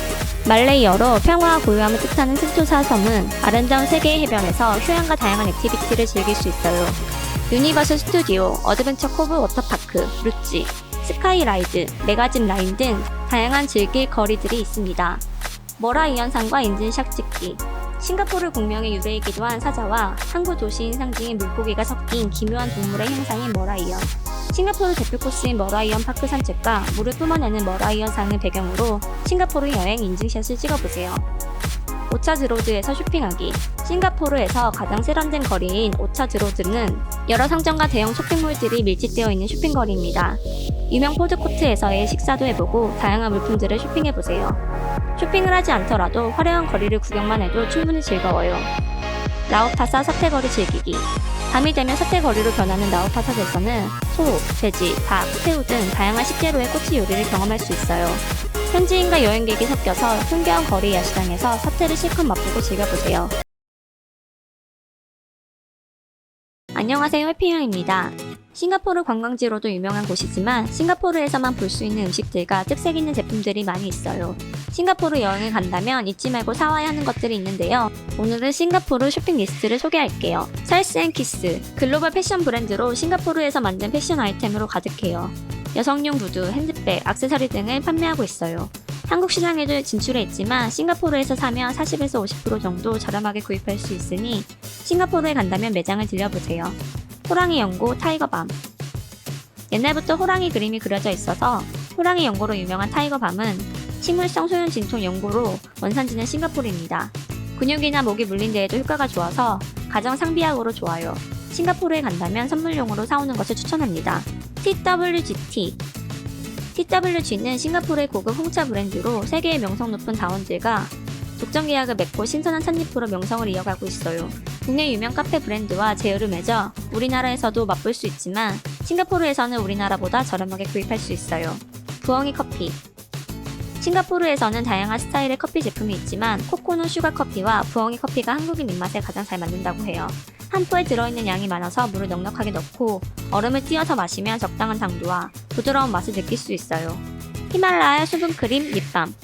말레이어로 평화와 고요함을 뜻하는 센토사 섬은 아름다운 세계의 해변에서 휴양과 다양한 액티비티를 즐길 수 있어요. 유니버설 스튜디오, 어드벤처 코브 워터파크, 루찌, 스카이라이드, 메가짚 라인 등 다양한 즐길 거리들이 있습니다. 머라이언산과 인증샷 찍기. 싱가포르 공명의 유래이기도 한 사자와 항구 도시인 상징인 물고기가 섞인 기묘한 동물의 형상인 머라이언. 싱가포르 대표 코스인 머라이언 파크 산책과 물을 뿜어내는 머라이언 상을 배경으로 싱가포르 여행 인증샷을 찍어보세요. 오차즈로드에서 쇼핑하기. 싱가포르에서 가장 세련된 거리인 오차즈로드는 여러 상점과 대형 쇼핑몰들이 밀집되어 있는 쇼핑거리입니다. 유명 푸드코트에서의 식사도 해보고 다양한 물품들을 쇼핑해보세요. 쇼핑을 하지 않더라도 화려한 거리를 구경만 해도 충분히 즐거워요. 라오파사 사태거리 즐기기. 밤이 되면 사태거리로 변하는 라오파사에서는 소, 돼지, 닭, 새우 등 다양한 식재료의 꼬치 요리를 경험할 수 있어요. 현지인과 여행객이 섞여서 흥겨운 거리 야시장에서 사태를 실컷 맛보고 즐겨보세요. 안녕하세요. 해피여행입니다. 싱가포르 관광지로도 유명한 곳이지만 싱가포르에서만 볼 수 있는 음식들과 특색 있는 제품들이 많이 있어요. 싱가포르 여행을 간다면 잊지 말고 사와야 하는 것들이 있는데요. 오늘은 싱가포르 쇼핑 리스트를 소개할게요. 찰스앤키스, 글로벌 패션 브랜드로 싱가포르에서 만든 패션 아이템으로 가득해요. 여성용 구두, 핸드백, 액세서리 등을 판매하고 있어요. 한국 시장에도 진출해 있지만 싱가포르에서 사면 40에서 50% 정도 저렴하게 구입할 수 있으니 싱가포르에 간다면 매장을 들려보세요. 호랑이 연고 타이거밤. 옛날부터 호랑이 그림이 그려져 있어서 호랑이 연고로 유명한 타이거밤은 식물성 소염 진통 연고로 원산지는 싱가포르입니다. 근육이나 목이 물린 데에도 효과가 좋아서 가정 상비약으로 좋아요. 싱가포르에 간다면 선물용으로 사오는 것을 추천합니다. TWGT. TWG는 싱가포르의 고급 홍차 브랜드로 세계의 명성 높은 다원들과 독점 계약을 맺고 신선한 찻잎으로 명성을 이어가고 있어요. 국내 유명 카페 브랜드와 제휴를 맺어 우리나라에서도 맛볼 수 있지만 싱가포르에서는 우리나라보다 저렴하게 구입할 수 있어요. 부엉이 커피. 싱가포르에서는 다양한 스타일의 커피 제품이 있지만 코코넛 슈가 커피와 부엉이 커피가 한국인 입맛에 가장 잘 맞는다고 해요. 한 포에 들어있는 양이 많아서 물을 넉넉하게 넣고 얼음을 띄어서 마시면 적당한 당도와 부드러운 맛을 느낄 수 있어요. 히말라야 수분크림 립밤.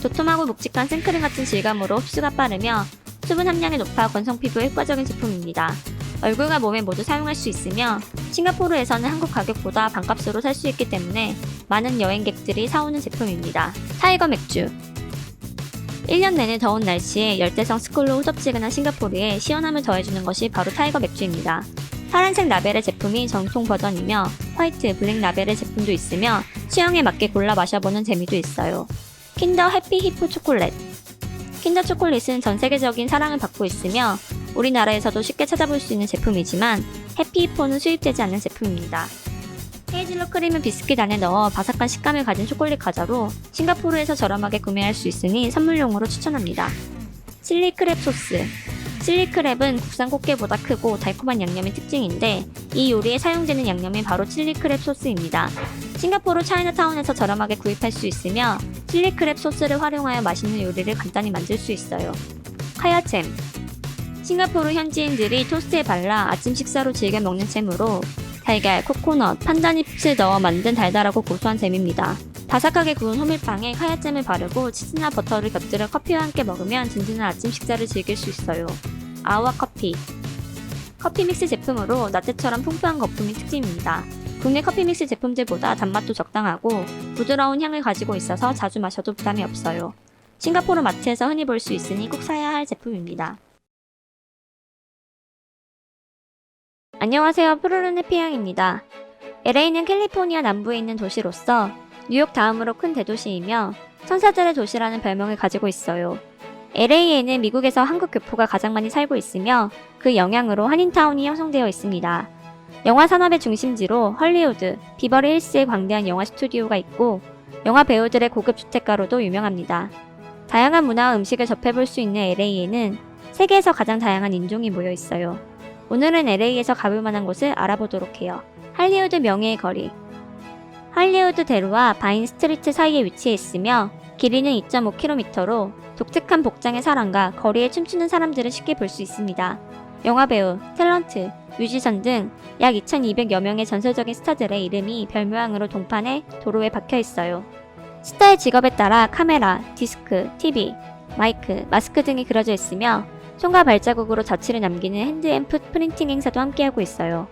도톰하고 묵직한 생크림 같은 질감으로 흡수가 빠르며 수분 함량이 높아 건성 피부에 효과적인 제품입니다. 얼굴과 몸에 모두 사용할 수 있으며 싱가포르에서는 한국 가격보다 반값으로 살 수 있기 때문에 많은 여행객들이 사오는 제품입니다. 타이거 맥주. 1년 내내 더운 날씨에 열대성 스콜로 후덥지근한 싱가포르에 시원함을 더해주는 것이 바로 타이거 맥주입니다. 파란색 라벨의 제품이 정통 버전이며 화이트, 블랙 라벨의 제품도 있으며 취향에 맞게 골라 마셔보는 재미도 있어요. 킨더 해피 히프 초콜릿. 킨더 초콜릿은 전 세계적인 사랑을 받고 있으며 우리나라에서도 쉽게 찾아볼 수 있는 제품이지만 해피히포는 수입되지 않는 제품입니다. 헤이즐넛 크림을 비스킷 안에 넣어 바삭한 식감을 가진 초콜릿 과자로 싱가포르에서 저렴하게 구매할 수 있으니 선물용으로 추천합니다. 칠리 크랩 소스. 칠리 크랩은 국산 꽃게보다 크고 달콤한 양념이 특징인데 이 요리에 사용되는 양념이 바로 칠리 크랩 소스입니다. 싱가포르 차이나타운에서 저렴하게 구입할 수 있으며 칠리 크랩 소스를 활용하여 맛있는 요리를 간단히 만들 수 있어요. 카야잼. 싱가포르 현지인들이 토스트에 발라 아침 식사로 즐겨 먹는 잼으로 달걀, 코코넛, 판단잎을 넣어 만든 달달하고 고소한 잼입니다. 바삭하게 구운 호밀빵에 카야잼을 바르고 치즈나 버터를 곁들여 커피와 함께 먹으면 든든한 아침 식사를 즐길 수 있어요. 아우아 커피. 커피 믹스 제품으로 라떼처럼 풍부한 거품이 특징입니다. 국내 커피 믹스 제품들보다 단맛도 적당하고 부드러운 향을 가지고 있어서 자주 마셔도 부담이 없어요. 싱가포르 마트에서 흔히 볼 수 있으니 꼭 사야 할 제품입니다. 안녕하세요. 푸르른 해피양입니다. LA는 캘리포니아 남부에 있는 도시로서 뉴욕 다음으로 큰 대도시이며 천사들의 도시라는 별명을 가지고 있어요. LA에는 미국에서 한국 교포가 가장 많이 살고 있으며 그 영향으로 한인타운이 형성되어 있습니다. 영화 산업의 중심지로 헐리우드, 비버리 힐스의 광대한 영화 스튜디오가 있고 영화 배우들의 고급 주택가로도 유명합니다. 다양한 문화와 음식을 접해볼 수 있는 LA에는 세계에서 가장 다양한 인종이 모여 있어요. 오늘은 LA에서 가볼 만한 곳을 알아보도록 해요. 할리우드 명예의 거리. 할리우드 대로와 바인 스트리트 사이에 위치해 있으며 길이는 2.5km로 독특한 복장의 사람과 거리에 춤추는 사람들을 쉽게 볼 수 있습니다. 영화배우, 탤런트, 뮤지션 등 약 2,200여 명의 전설적인 스타들의 이름이 별 모양으로 동판에 도로에 박혀 있어요. 스타의 직업에 따라 카메라, 디스크, TV, 마이크, 마스크 등이 그려져 있으며 손과 발자국으로 자취를 남기는 핸드앰프 프린팅 행사도 함께하고 있어요.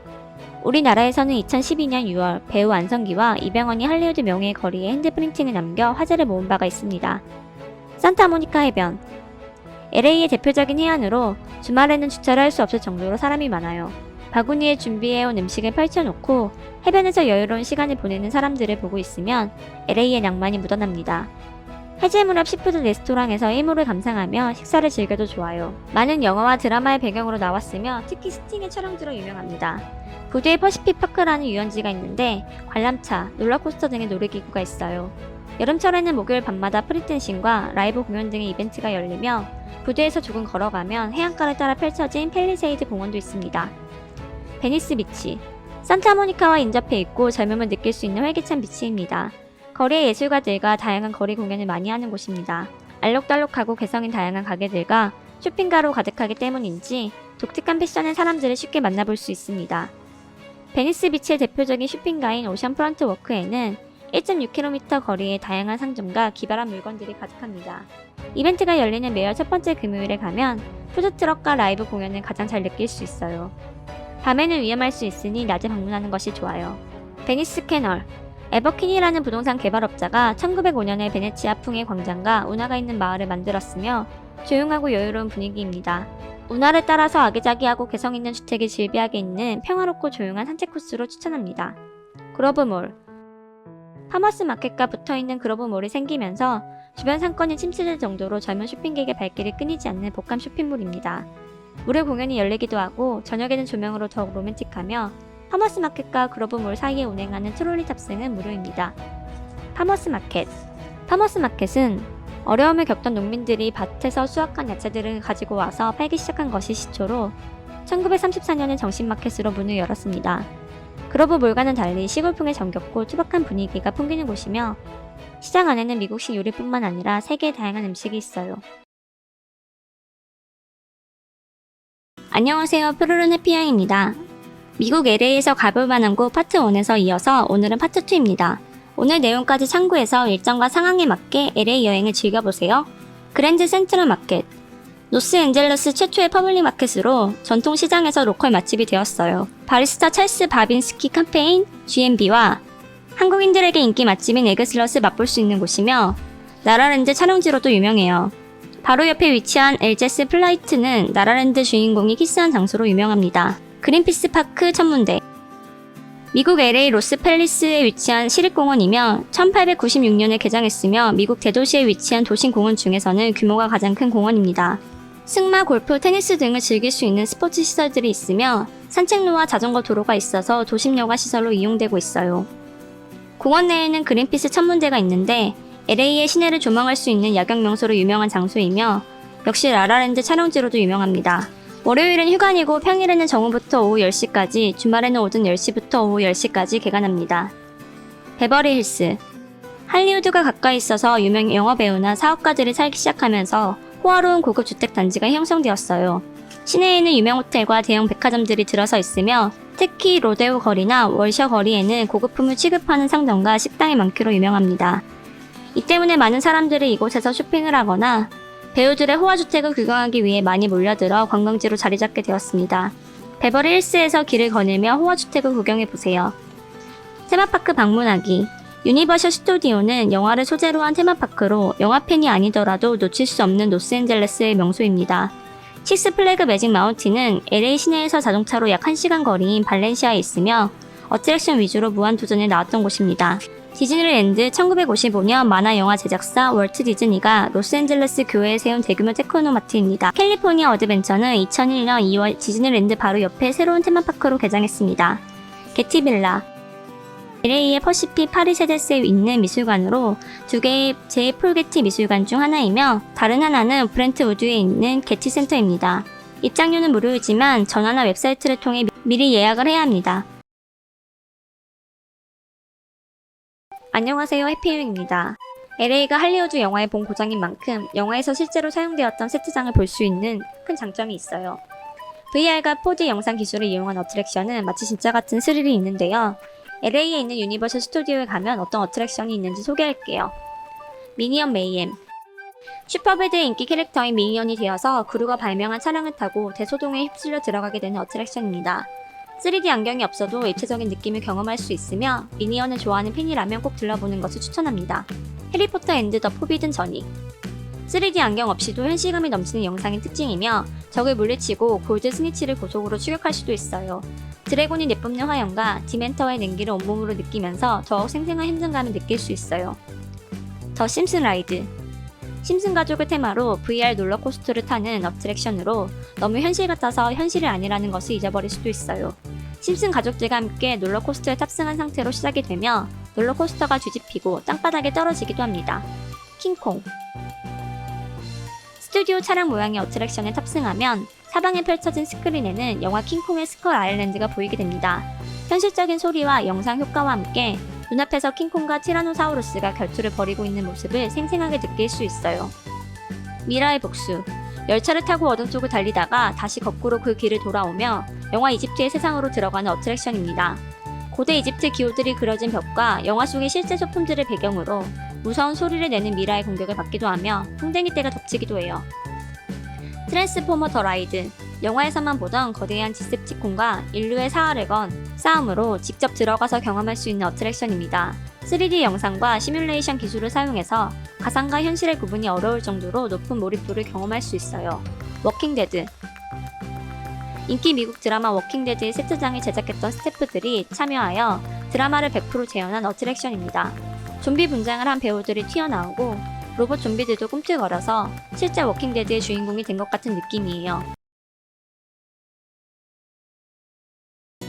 우리나라에서는 2012년 6월 배우 안성기와 이병헌이 할리우드 명예의 거리에 핸드 프린팅을 남겨 화제를 모은 바가 있습니다. 산타모니카 해변. LA의 대표적인 해안으로 주말에는 주차를 할 수 없을 정도로 사람이 많아요. 바구니에 준비해온 음식을 펼쳐놓고 해변에서 여유로운 시간을 보내는 사람들을 보고 있으면 LA의 낭만이 묻어납니다. 해질 무렵 시푸드 레스토랑에서 일몰을 감상하며 식사를 즐겨도 좋아요. 많은 영화와 드라마의 배경으로 나왔으며 특히 스팅의 촬영지로 유명합니다. 부두에 퍼시픽 파크라는 유원지가 있는데 관람차, 롤러코스터 등의 놀이기구가 있어요. 여름철에는 목요일 밤마다 프리댄싱과 라이브 공연 등의 이벤트가 열리며 부두에서 조금 걸어가면 해안가를 따라 펼쳐진 팰리세이드 공원도 있습니다. 베니스 비치. 산타모니카와 인접해 있고 젊음을 느낄 수 있는 활기찬 비치입니다. 거리의 예술가들과 다양한 거리 공연을 많이 하는 곳입니다. 알록달록하고 개성인 다양한 가게들과 쇼핑가로 가득하기 때문인지 독특한 패션의 사람들을 쉽게 만나볼 수 있습니다. 베니스 비치의 대표적인 쇼핑가인 오션프런트 워크에는 1.6km 거리에 다양한 상점과 기발한 물건들이 가득합니다. 이벤트가 열리는 매월 첫 번째 금요일에 가면 푸드트럭과 라이브 공연을 가장 잘 느낄 수 있어요. 밤에는 위험할 수 있으니 낮에 방문하는 것이 좋아요. 베니스 캐널. 에버킨이라는 부동산 개발업자가 1905년에 베네치아풍의 광장과 운하가 있는 마을을 만들었으며 조용하고 여유로운 분위기입니다. 운하를 따라서 아기자기하고 개성있는 주택이 질비하게 있는 평화롭고 조용한 산책 코스로 추천합니다. 그로브몰. 파머스 마켓과 붙어있는 그로브몰이 생기면서 주변 상권이 침체될 정도로 젊은 쇼핑객의 발길이 끊이지 않는 복합 쇼핑몰입니다. 무료 공연이 열리기도 하고 저녁에는 조명으로 더욱 로맨틱하며 파머스 마켓과 그로브몰 사이에 운행하는 트롤리 탑승은 무료입니다. 파머스 마켓. 파머스 마켓은 어려움을 겪던 농민들이 밭에서 수확한 야채들을 가지고 와서 팔기 시작한 것이 시초로 1934년에 정신마켓으로 문을 열었습니다. 그로브몰과는 달리 시골풍에 정겹고 투박한 분위기가 풍기는 곳이며 시장 안에는 미국식 요리뿐만 아니라 세계의 다양한 음식이 있어요. 안녕하세요. 푸르른 해피양입니다. 미국 LA에서 가볼 만한 곳 파트 1에서 이어서 오늘은 파트 2입니다. 오늘 내용까지 참고해서 일정과 상황에 맞게 LA 여행을 즐겨보세요. 그랜드 센트럴 마켓. 로스앤젤레스 최초의 퍼블릭 마켓으로 전통 시장에서 로컬 맛집이 되었어요. 바리스타 찰스 바빈스키 카페인 GMB와 한국인들에게 인기 맛집인 에그슬럿을 맛볼 수 있는 곳이며 라라랜드 촬영지로도 유명해요. 바로 옆에 위치한 엘제스 플라이트는 라라랜드 주인공이 키스한 장소로 유명합니다. 그린피스 파크 천문대. 미국 LA 로스팰리스에 위치한 시립공원이며 1896년에 개장했으며 미국 대도시에 위치한 도심공원 중에서는 규모가 가장 큰 공원입니다. 승마, 골프, 테니스 등을 즐길 수 있는 스포츠 시설들이 있으며 산책로와 자전거 도로가 있어서 도심 여가 시설로 이용되고 있어요. 공원 내에는 그린피스 천문대가 있는데 LA의 시내를 조망할 수 있는 야경 명소로 유명한 장소이며 역시 라라랜드 촬영지로도 유명합니다. 월요일은 휴관이고 평일에는 정오부터 오후 10시까지, 주말에는 오전 10시부터 오후 10시까지 개관합니다. 베버리 힐스. 할리우드가 가까이 있어서 유명 영화배우나 사업가들이 살기 시작하면서 호화로운 고급 주택 단지가 형성되었어요. 시내에는 유명 호텔과 대형 백화점들이 들어서 있으며 특히 로데오 거리나 월셔 거리에는 고급품을 취급하는 상점과 식당이 많기로 유명합니다. 이 때문에 많은 사람들이 이곳에서 쇼핑을 하거나 배우들의 호화주택을 구경하기 위해 많이 몰려들어 관광지로 자리 잡게 되었습니다. 베버리 힐스에서 길을 거닐며 호화주택을 구경해보세요. 테마파크 방문하기. 유니버셜 스튜디오는 영화를 소재로 한 테마파크로 영화팬이 아니더라도 놓칠 수 없는 로스앤젤레스의 명소입니다. 식스 플래그 매직 마운틴은 LA 시내에서 자동차로 약 1시간 거리인 발렌시아에 있으며 어트랙션 위주로 무한도전에 나왔던 곳입니다. 디즈니랜드 1955년 만화 영화 제작사 월트 디즈니가 로스앤젤레스 교외에 세운 대규모 테크노마트입니다. 캘리포니아 어드벤처는 2001년 2월 디즈니랜드 바로 옆에 새로운 테마파크로 개장했습니다. 게티빌라 LA의 퍼시픽 파리세데스에 있는 미술관으로 두 개의 제 폴게티 미술관 중 하나이며 다른 하나는 브렌트우드에 있는 게티센터입니다. 입장료는 무료이지만 전화나 웹사이트를 통해 미리 예약을 해야 합니다. 안녕하세요, 해피유입니다. LA가 할리우드 영화의 본 고장인 만큼 영화에서 실제로 사용되었던 세트장을 볼 수 있는 큰 장점이 있어요. VR과 4D 영상 기술을 이용한 어트랙션은 마치 진짜 같은 스릴이 있는데요. LA에 있는 유니버셜 스튜디오에 가면 어떤 어트랙션이 있는지 소개할게요. 미니언 메이엠. 슈퍼배드의 인기 캐릭터인 미니언이 되어서 그루가 발명한 차량을 타고 대소동에 휩쓸려 들어가게 되는 어트랙션입니다. 3D 안경이 없어도 입체적인 느낌을 경험할 수 있으며 미니언을 좋아하는 팬이라면 꼭 들러보는 것을 추천합니다. 해리포터 앤드 더 포비든 저니. 3D 안경 없이도 현실감이 넘치는 영상이 특징이며 적을 물리치고 골드 스니치를 고속으로 추격할 수도 있어요. 드래곤이 내뿜는 화염과 디멘터의 냉기를 온몸으로 느끼면서 더욱 생생한 힘든감을 느낄 수 있어요. 더 심슨 라이드. 심슨 가족을 테마로 VR 롤러코스터를 타는 어트랙션으로 너무 현실 같아서 현실이 아니라는 것을 잊어버릴 수도 있어요. 심슨 가족들과 함께 롤러코스터에 탑승한 상태로 시작이 되며 롤러코스터가 뒤집히고 땅바닥에 떨어지기도 합니다. 킹콩. 스튜디오 차량 모양의 어트랙션에 탑승하면 사방에 펼쳐진 스크린에는 영화 킹콩의 스컬 아일랜드가 보이게 됩니다. 현실적인 소리와 영상 효과와 함께 눈앞에서 킹콩과 티라노사우루스가 결투를 벌이고 있는 모습을 생생하게 느낄 수 있어요. 미라의 복수. 열차를 타고 어둠 속을 달리다가 다시 거꾸로 그 길을 돌아오며 영화 이집트의 세상으로 들어가는 어트랙션입니다. 고대 이집트 기호들이 그려진 벽과 영화 속의 실제 소품들을 배경으로 무서운 소리를 내는 미라의 공격을 받기도 하며 풍뎅이 떼가 덮치기도 해요. 트랜스포머 더 라이드. 영화에서만 보던 거대한 디셉티콘과 인류의 사활을 건 싸움으로 직접 들어가서 경험할 수 있는 어트랙션입니다. 3D 영상과 시뮬레이션 기술을 사용해서 가상과 현실의 구분이 어려울 정도로 높은 몰입도를 경험할 수 있어요. 워킹데드. 인기 미국 드라마 워킹데드의 세트장을 제작했던 스태프들이 참여하여 드라마를 100% 재현한 어트랙션입니다. 좀비 분장을 한 배우들이 튀어나오고 로봇 좀비들도 꿈틀거려서 실제 워킹데드의 주인공이 된 것 같은 느낌이에요.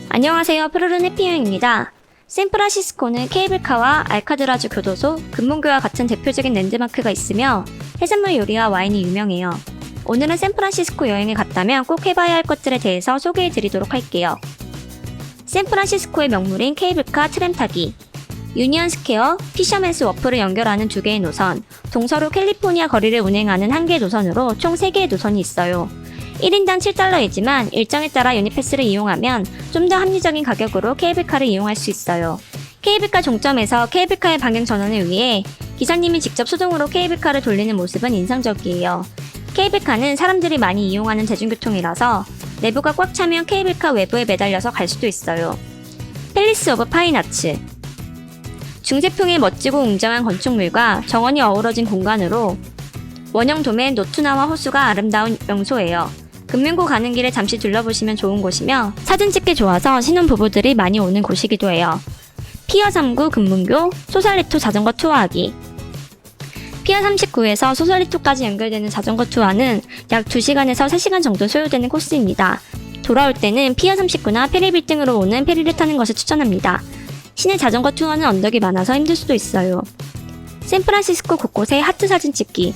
안녕하세요, 푸르른 해피유입니다. 샌프란시스코는 케이블카와 알카드라즈 교도소, 금문교와 같은 대표적인 랜드마크가 있으며 해산물 요리와 와인이 유명해요. 오늘은 샌프란시스코 여행에 갔다면 꼭 해봐야 할 것들에 대해서 소개해 드리도록 할게요. 샌프란시스코의 명물인 케이블카 트램 타기, 유니언 스퀘어, 피셔맨스 워프를 연결하는 두 개의 노선, 동서로 캘리포니아 거리를 운행하는 한 개의 노선으로 총 3개의 노선이 있어요. 1인당 $7이지만 일정에 따라 유니패스를 이용하면 좀 더 합리적인 가격으로 케이블카를 이용할 수 있어요. 케이블카 종점에서 케이블카의 방향 전환을 위해 기사님이 직접 수동으로 케이블카를 돌리는 모습은 인상적이에요. 케이블카는 사람들이 많이 이용하는 대중교통이라서 내부가 꽉 차면 케이블카 외부에 매달려서 갈 수도 있어요. 팰리스 오브 파인 아츠. 중세풍의 멋지고 웅장한 건축물과 정원이 어우러진 공간으로 원형 도매 노투나와 호수가 아름다운 명소예요. 금문고 가는 길에 잠시 둘러보시면 좋은 곳이며 사진 찍기 좋아서 신혼부부들이 많이 오는 곳이기도 해요. 피어 3구 금문교 소살리토 자전거 투어하기. 피어 39에서 소살리토까지 연결되는 자전거 투어는 약 2시간에서 3시간 정도 소요되는 코스입니다. 돌아올 때는 피어 39나 페리빌딩으로 오는 페리를 타는 것을 추천합니다. 시내 자전거 투어는 언덕이 많아서 힘들 수도 있어요. 샌프란시스코 곳곳에 하트 사진 찍기.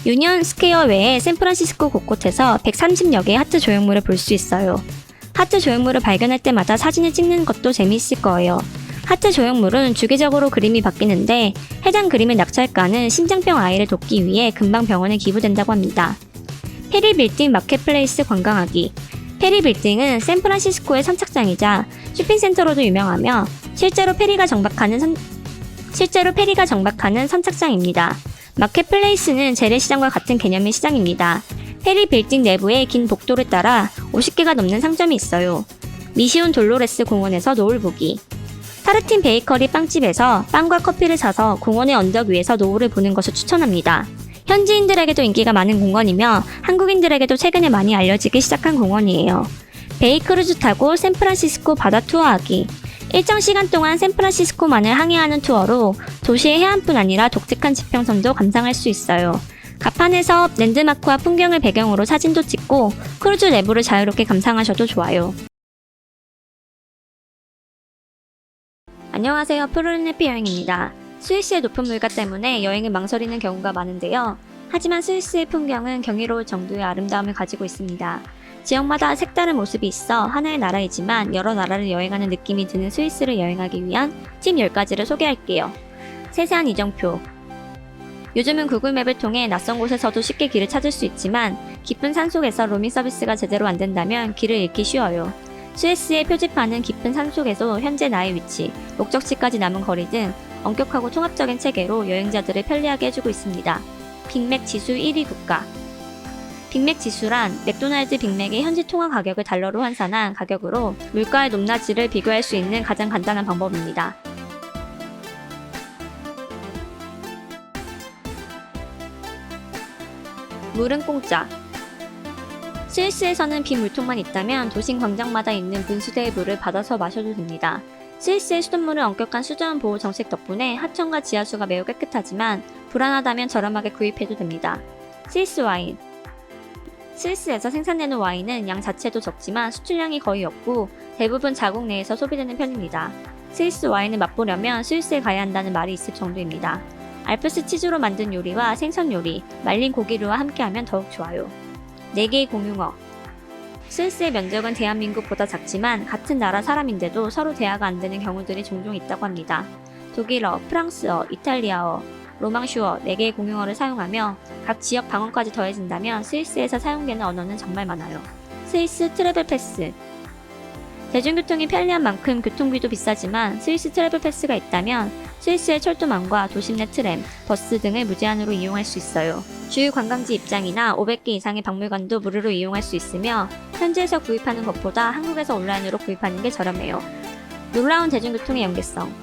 유니언 스퀘어 외에 샌프란시스코 곳곳에서 130여 개의 하트 조형물을 볼 수 있어요. 하트 조형물을 발견할 때마다 사진을 찍는 것도 재미있을 거예요. 하트 조형물은 주기적으로 그림이 바뀌는데 해당 그림의 낙찰가는 심장병 아이를 돕기 위해 금방 병원에 기부된다고 합니다. 페리 빌딩 마켓플레이스 관광하기. 페리 빌딩은 샌프란시스코의 선착장이자 쇼핑센터로도 유명하며 실제로 페리가 정박하는 선착장입니다. 마켓플레이스는 재래시장과 같은 개념의 시장입니다. 페리 빌딩 내부에 긴 복도를 따라 50개가 넘는 상점이 있어요. 미시온 돌로레스 공원에서 노을 보기. 타르틴 베이커리 빵집에서 빵과 커피를 사서 공원의 언덕 위에서 노을을 보는 것을 추천합니다. 현지인들에게도 인기가 많은 공원이며 한국인들에게도 최근에 많이 알려지기 시작한 공원이에요. 베이크루즈 타고 샌프란시스코 바다 투어하기. 일정 시간 동안 샌프란시스코만을 항해하는 투어로 도시의 해안뿐 아니라 독특한 지평선도 감상할 수 있어요. 갑판에서 랜드마크와 풍경을 배경으로 사진도 찍고 크루즈 내부를 자유롭게 감상하셔도 좋아요. 안녕하세요. 푸르른 해피 여행입니다. 스위스의 높은 물가 때문에 여행을 망설이는 경우가 많은데요. 하지만 스위스의 풍경은 경이로울 정도의 아름다움을 가지고 있습니다. 지역마다 색다른 모습이 있어 하나의 나라이지만 여러 나라를 여행하는 느낌이 드는 스위스를 여행하기 위한 팁 10가지를 소개할게요. 세세한 이정표. 요즘은 구글맵을 통해 낯선 곳에서도 쉽게 길을 찾을 수 있지만 깊은 산속에서 로밍 서비스가 제대로 안 된다면 길을 잃기 쉬워요. 스위스의 표지판은 깊은 산속에서 현재 나의 위치, 목적지까지 남은 거리 등 엄격하고 통합적인 체계로 여행자들을 편리하게 해주고 있습니다. 빅맥 지수 1위 국가. 빅맥 지수란 맥도날드 빅맥의 현지 통화 가격을 달러로 환산한 가격으로 물가의 높낮이를 비교할 수 있는 가장 간단한 방법입니다. 물은 공짜. 스위스에서는 빈 물통만 있다면 도심 광장마다 있는 분수대의 물을 받아서 마셔도 됩니다. 스위스의 수돗물은 엄격한 수자원 보호 정책 덕분에 하천과 지하수가 매우 깨끗하지만 불안하다면 저렴하게 구입해도 됩니다. 스위스 와인. 스위스에서 생산되는 와인은 양 자체도 적지만 수출량이 거의 없고 대부분 자국 내에서 소비되는 편입니다. 스위스 와인을 맛보려면 스위스에 가야 한다는 말이 있을 정도입니다. 알프스 치즈로 만든 요리와 생선 요리, 말린 고기류와 함께하면 더욱 좋아요. 4개의 공용어. 스위스의 면적은 대한민국보다 작지만 같은 나라 사람인데도 서로 대화가 안 되는 경우들이 종종 있다고 합니다. 독일어, 프랑스어, 이탈리아어, 로망슈어 4개의 공용어를 사용하며 각 지역 방언까지 더해진다면 스위스에서 사용되는 언어는 정말 많아요. 스위스 트래블 패스. 대중교통이 편리한 만큼 교통비도 비싸지만 스위스 트래블 패스가 있다면 스위스의 철도망과 도심 내 트램, 버스 등을 무제한으로 이용할 수 있어요. 주요 관광지 입장이나 500개 이상의 박물관도 무료로 이용할 수 있으며 현지에서 구입하는 것보다 한국에서 온라인으로 구입하는 게 저렴해요. 놀라운 대중교통의 연계성.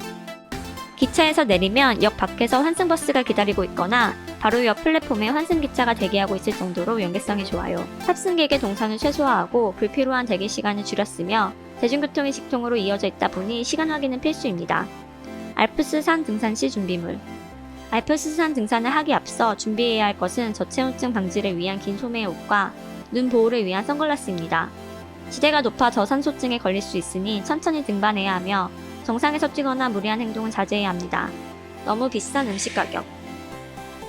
기차에서 내리면 역 밖에서 환승버스가 기다리고 있거나 바로 옆 플랫폼에 환승기차가 대기하고 있을 정도로 연계성이 좋아요. 탑승객의 동선을 최소화하고 불필요한 대기 시간을 줄였으며 대중교통이 직통으로 이어져 있다 보니 시간 확인은 필수입니다. 알프스산 등산 시 준비물. 알프스산 등산을 하기 앞서 준비해야 할 것은 저체온증 방지를 위한 긴 소매의 옷과 눈 보호를 위한 선글라스입니다. 지대가 높아 저산소증에 걸릴 수 있으니 천천히 등반해야 하며 정상에서 뛰거나 무리한 행동은 자제해야 합니다. 너무 비싼 음식 가격.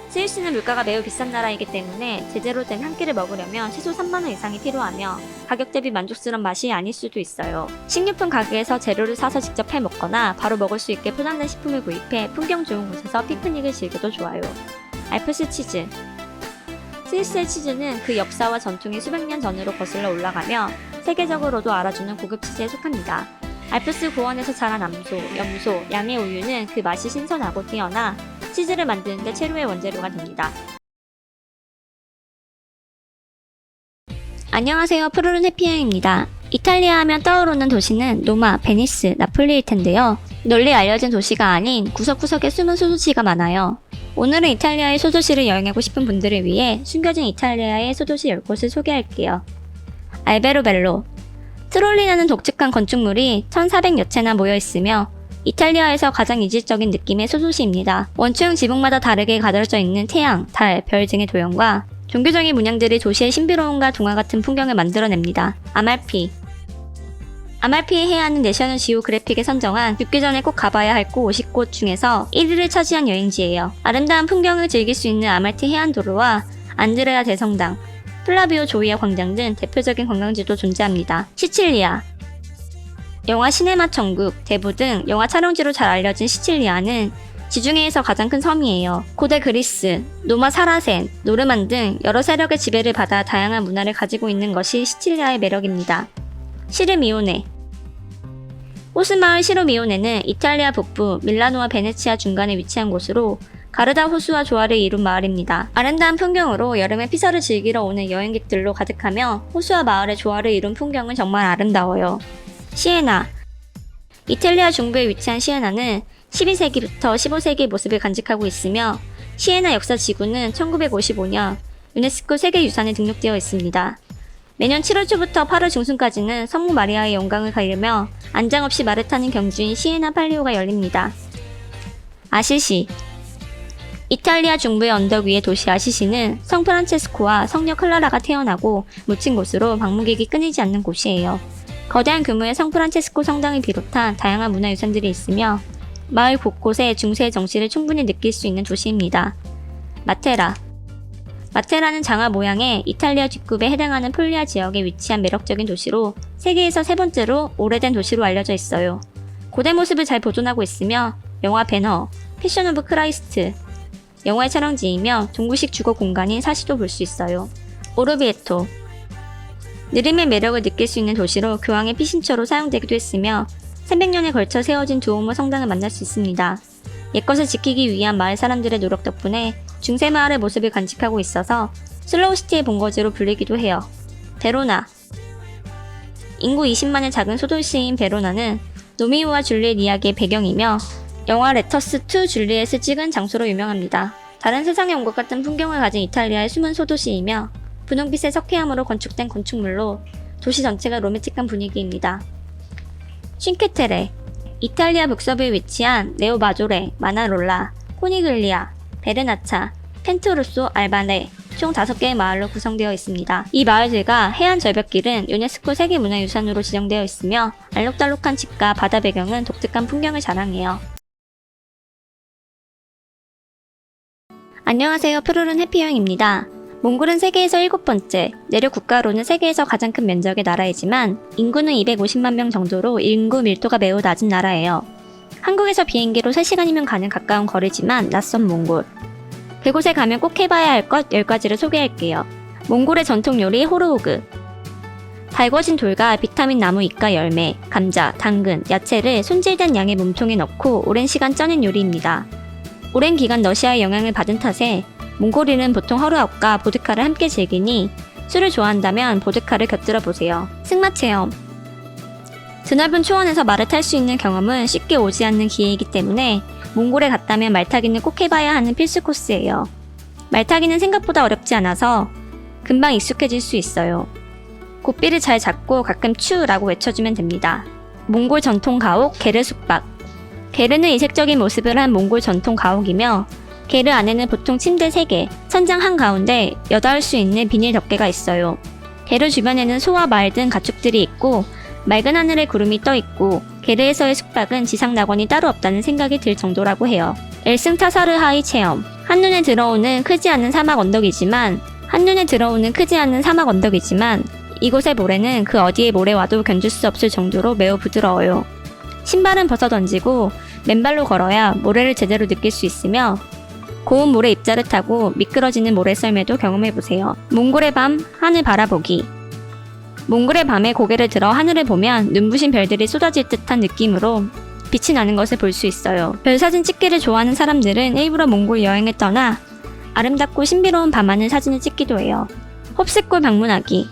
스위스는 물가가 매우 비싼 나라이기 때문에 제대로 된 한 끼를 먹으려면 최소 3만원 이상이 필요하며 가격 대비 만족스러운 맛이 아닐 수도 있어요. 식료품 가게에서 재료를 사서 직접 해 먹거나 바로 먹을 수 있게 포장된 식품을 구입해 풍경 좋은 곳에서 피크닉을 즐겨도 좋아요. 알프스 치즈. 스위스의 치즈는 그 역사와 전통이 수백 년 전으로 거슬러 올라가며 세계적으로도 알아주는 고급 치즈에 속합니다. 알프스 고원에서 자란 암소, 염소, 양의 우유는 그 맛이 신선하고 뛰어나 치즈를 만드는데 최고의 원재료가 됩니다. 안녕하세요. 푸르른 해피여행입니다. 이탈리아 하면 떠오르는 도시는 로마, 베니스, 나폴리일 텐데요. 널리 알려진 도시가 아닌 구석구석에 숨은 소도시가 많아요. 오늘은 이탈리아의 소도시를 여행하고 싶은 분들을 위해 숨겨진 이탈리아의 소도시 10곳을 소개할게요. 알베로벨로. 트롤리라는 독특한 건축물이 1400여 채나 모여 있으며 이탈리아에서 가장 이질적인 느낌의 소도시입니다. 원초형 지붕마다 다르게 가려져 있는 태양, 달, 별 등의 도형과 종교적인 문양들이 도시의 신비로움과 동화 같은 풍경을 만들어냅니다. 아말피. 아말피의 해안은 내셔널 지오그래픽에 선정한 죽기 전에 꼭 가봐야 할 곳 50곳 중에서 1위를 차지한 여행지예요. 아름다운 풍경을 즐길 수 있는 아말티 해안도로와 안드레아 대성당, 플라비오 조이아 광장 등 대표적인 관광지도 존재합니다. 시칠리아. 영화 시네마 천국, 대부 등 영화 촬영지로 잘 알려진 시칠리아는 지중해에서 가장 큰 섬이에요. 고대 그리스, 로마 사라센, 노르만 등 여러 세력의 지배를 받아 다양한 문화를 가지고 있는 것이 시칠리아의 매력입니다. 시르미오네. 호수마을 시르미오네는 이탈리아 북부 밀라노와 베네치아 중간에 위치한 곳으로 가르다 호수와 조화를 이룬 마을입니다. 아름다운 풍경으로 여름에 피서를 즐기러 오는 여행객들로 가득하며 호수와 마을의 조화를 이룬 풍경은 정말 아름다워요. 시에나. 이탈리아 중부에 위치한 시에나는 12세기부터 15세기의 모습을 간직하고 있으며 시에나 역사 지구는 1955년 유네스코 세계유산에 등록되어 있습니다. 매년 7월 초부터 8월 중순까지는 성모 마리아의 영광을 가리며 안장 없이 말을 타는 경주인 시에나 팔리오가 열립니다. 아시시. 이탈리아 중부의 언덕 위의 도시 아시시는 성 프란체스코와 성녀 클라라가 태어나고 묻힌 곳으로 방문객이 끊이지 않는 곳이에요. 거대한 규모의 성 프란체스코 성당을 비롯한 다양한 문화유산들이 있으며 마을 곳곳에 중세의 정취를 충분히 느낄 수 있는 도시입니다. 마테라. 마테라는 장화 모양의 이탈리아 뒷굽에 해당하는 폴리아 지역에 위치한 매력적인 도시로 세계에서 세 번째로 오래된 도시로 알려져 있어요. 고대 모습을 잘 보존하고 있으며 영화 배너, 패션 오브 크라이스트, 영화의 촬영지이며 동구식 주거 공간인 사시도 볼 수 있어요. 오르비에토. 느림의 매력을 느낄 수 있는 도시로 교황의 피신처로 사용되기도 했으며 300년에 걸쳐 세워진 두오모 성당을 만날 수 있습니다. 옛것을 지키기 위한 마을 사람들의 노력 덕분에 중세 마을의 모습을 간직하고 있어서 슬로우시티의 본거지로 불리기도 해요. 베로나. 인구 20만의 작은 소도시인 베로나는 로미오와 줄리엣 이야기의 배경이며 영화 레터스 투 줄리엣을 찍은 장소로 유명합니다. 다른 세상에 온 것 같은 풍경을 가진 이탈리아의 숨은 소도시이며 분홍빛의 석회암으로 건축된 건축물로 도시 전체가 로맨틱한 분위기입니다. 쉰케테레. 이탈리아 북서부에 위치한 레오 마조레, 마나롤라, 코니글리아, 베르나차, 펜토루소, 알바네 총 5개의 마을로 구성되어 있습니다. 이 마을들과 해안 절벽길은 유네스코 세계문화유산으로 지정되어 있으며 알록달록한 집과 바다 배경은 독특한 풍경을 자랑해요. 안녕하세요. 푸르른 해피여행입니다. 몽골은 세계에서 7번째, 내륙 국가로는 세계에서 가장 큰 면적의 나라이지만 인구는 250만 명 정도로 인구 밀도가 매우 낮은 나라예요. 한국에서 비행기로 3시간이면 가는 가까운 거리지만 낯선 몽골. 그곳에 가면 꼭 해봐야 할 것 10가지를 소개할게요. 몽골의 전통 요리 호르호그. 달궈진 돌과 비타민 나무 잎과 열매, 감자, 당근, 야채를 손질된 양의 몸통에 넣고 오랜 시간 쪄낸 요리입니다. 오랜 기간 러시아의 영향을 받은 탓에 몽골인은 보통 허르업과 보드카를 함께 즐기니 술을 좋아한다면 보드카를 곁들여 보세요. 승마 체험. 드넓은 초원에서 말을 탈 수 있는 경험은 쉽게 오지 않는 기회이기 때문에 몽골에 갔다면 말타기는 꼭 해봐야 하는 필수 코스예요. 말타기는 생각보다 어렵지 않아서 금방 익숙해질 수 있어요. 고삐를 잘 잡고 가끔 추라고 외쳐주면 됩니다. 몽골 전통 가옥 게르 숙박. 게르는 이색적인 모습을 한 몽골 전통 가옥이며 게르 안에는 보통 침대 3개, 천장 한가운데 여다할 수 있는 비닐 덮개가 있어요. 게르 주변에는 소와 말 등 가축들이 있고 맑은 하늘에 구름이 떠 있고 게르에서의 숙박은 지상 낙원이 따로 없다는 생각이 들 정도라고 해요. 엘승타사르하이 체험. 한눈에 들어오는 크지 않은 사막 언덕이지만 이곳의 모래는 그 어디에 모래 와도 견줄 수 없을 정도로 매우 부드러워요. 신발은 벗어 던지고 맨발로 걸어야 모래를 제대로 느낄 수 있으며 고운 모래 입자를 타고 미끄러지는 모래 썰매도 경험해보세요. 몽골의 밤, 하늘 바라보기. 몽골의 밤에 고개를 들어 하늘을 보면 눈부신 별들이 쏟아질 듯한 느낌으로 빛이 나는 것을 볼 수 있어요. 별사진 찍기를 좋아하는 사람들은 일부러 몽골 여행을 떠나 아름답고 신비로운 밤하늘 사진을 찍기도 해요. 홉스골 방문하기.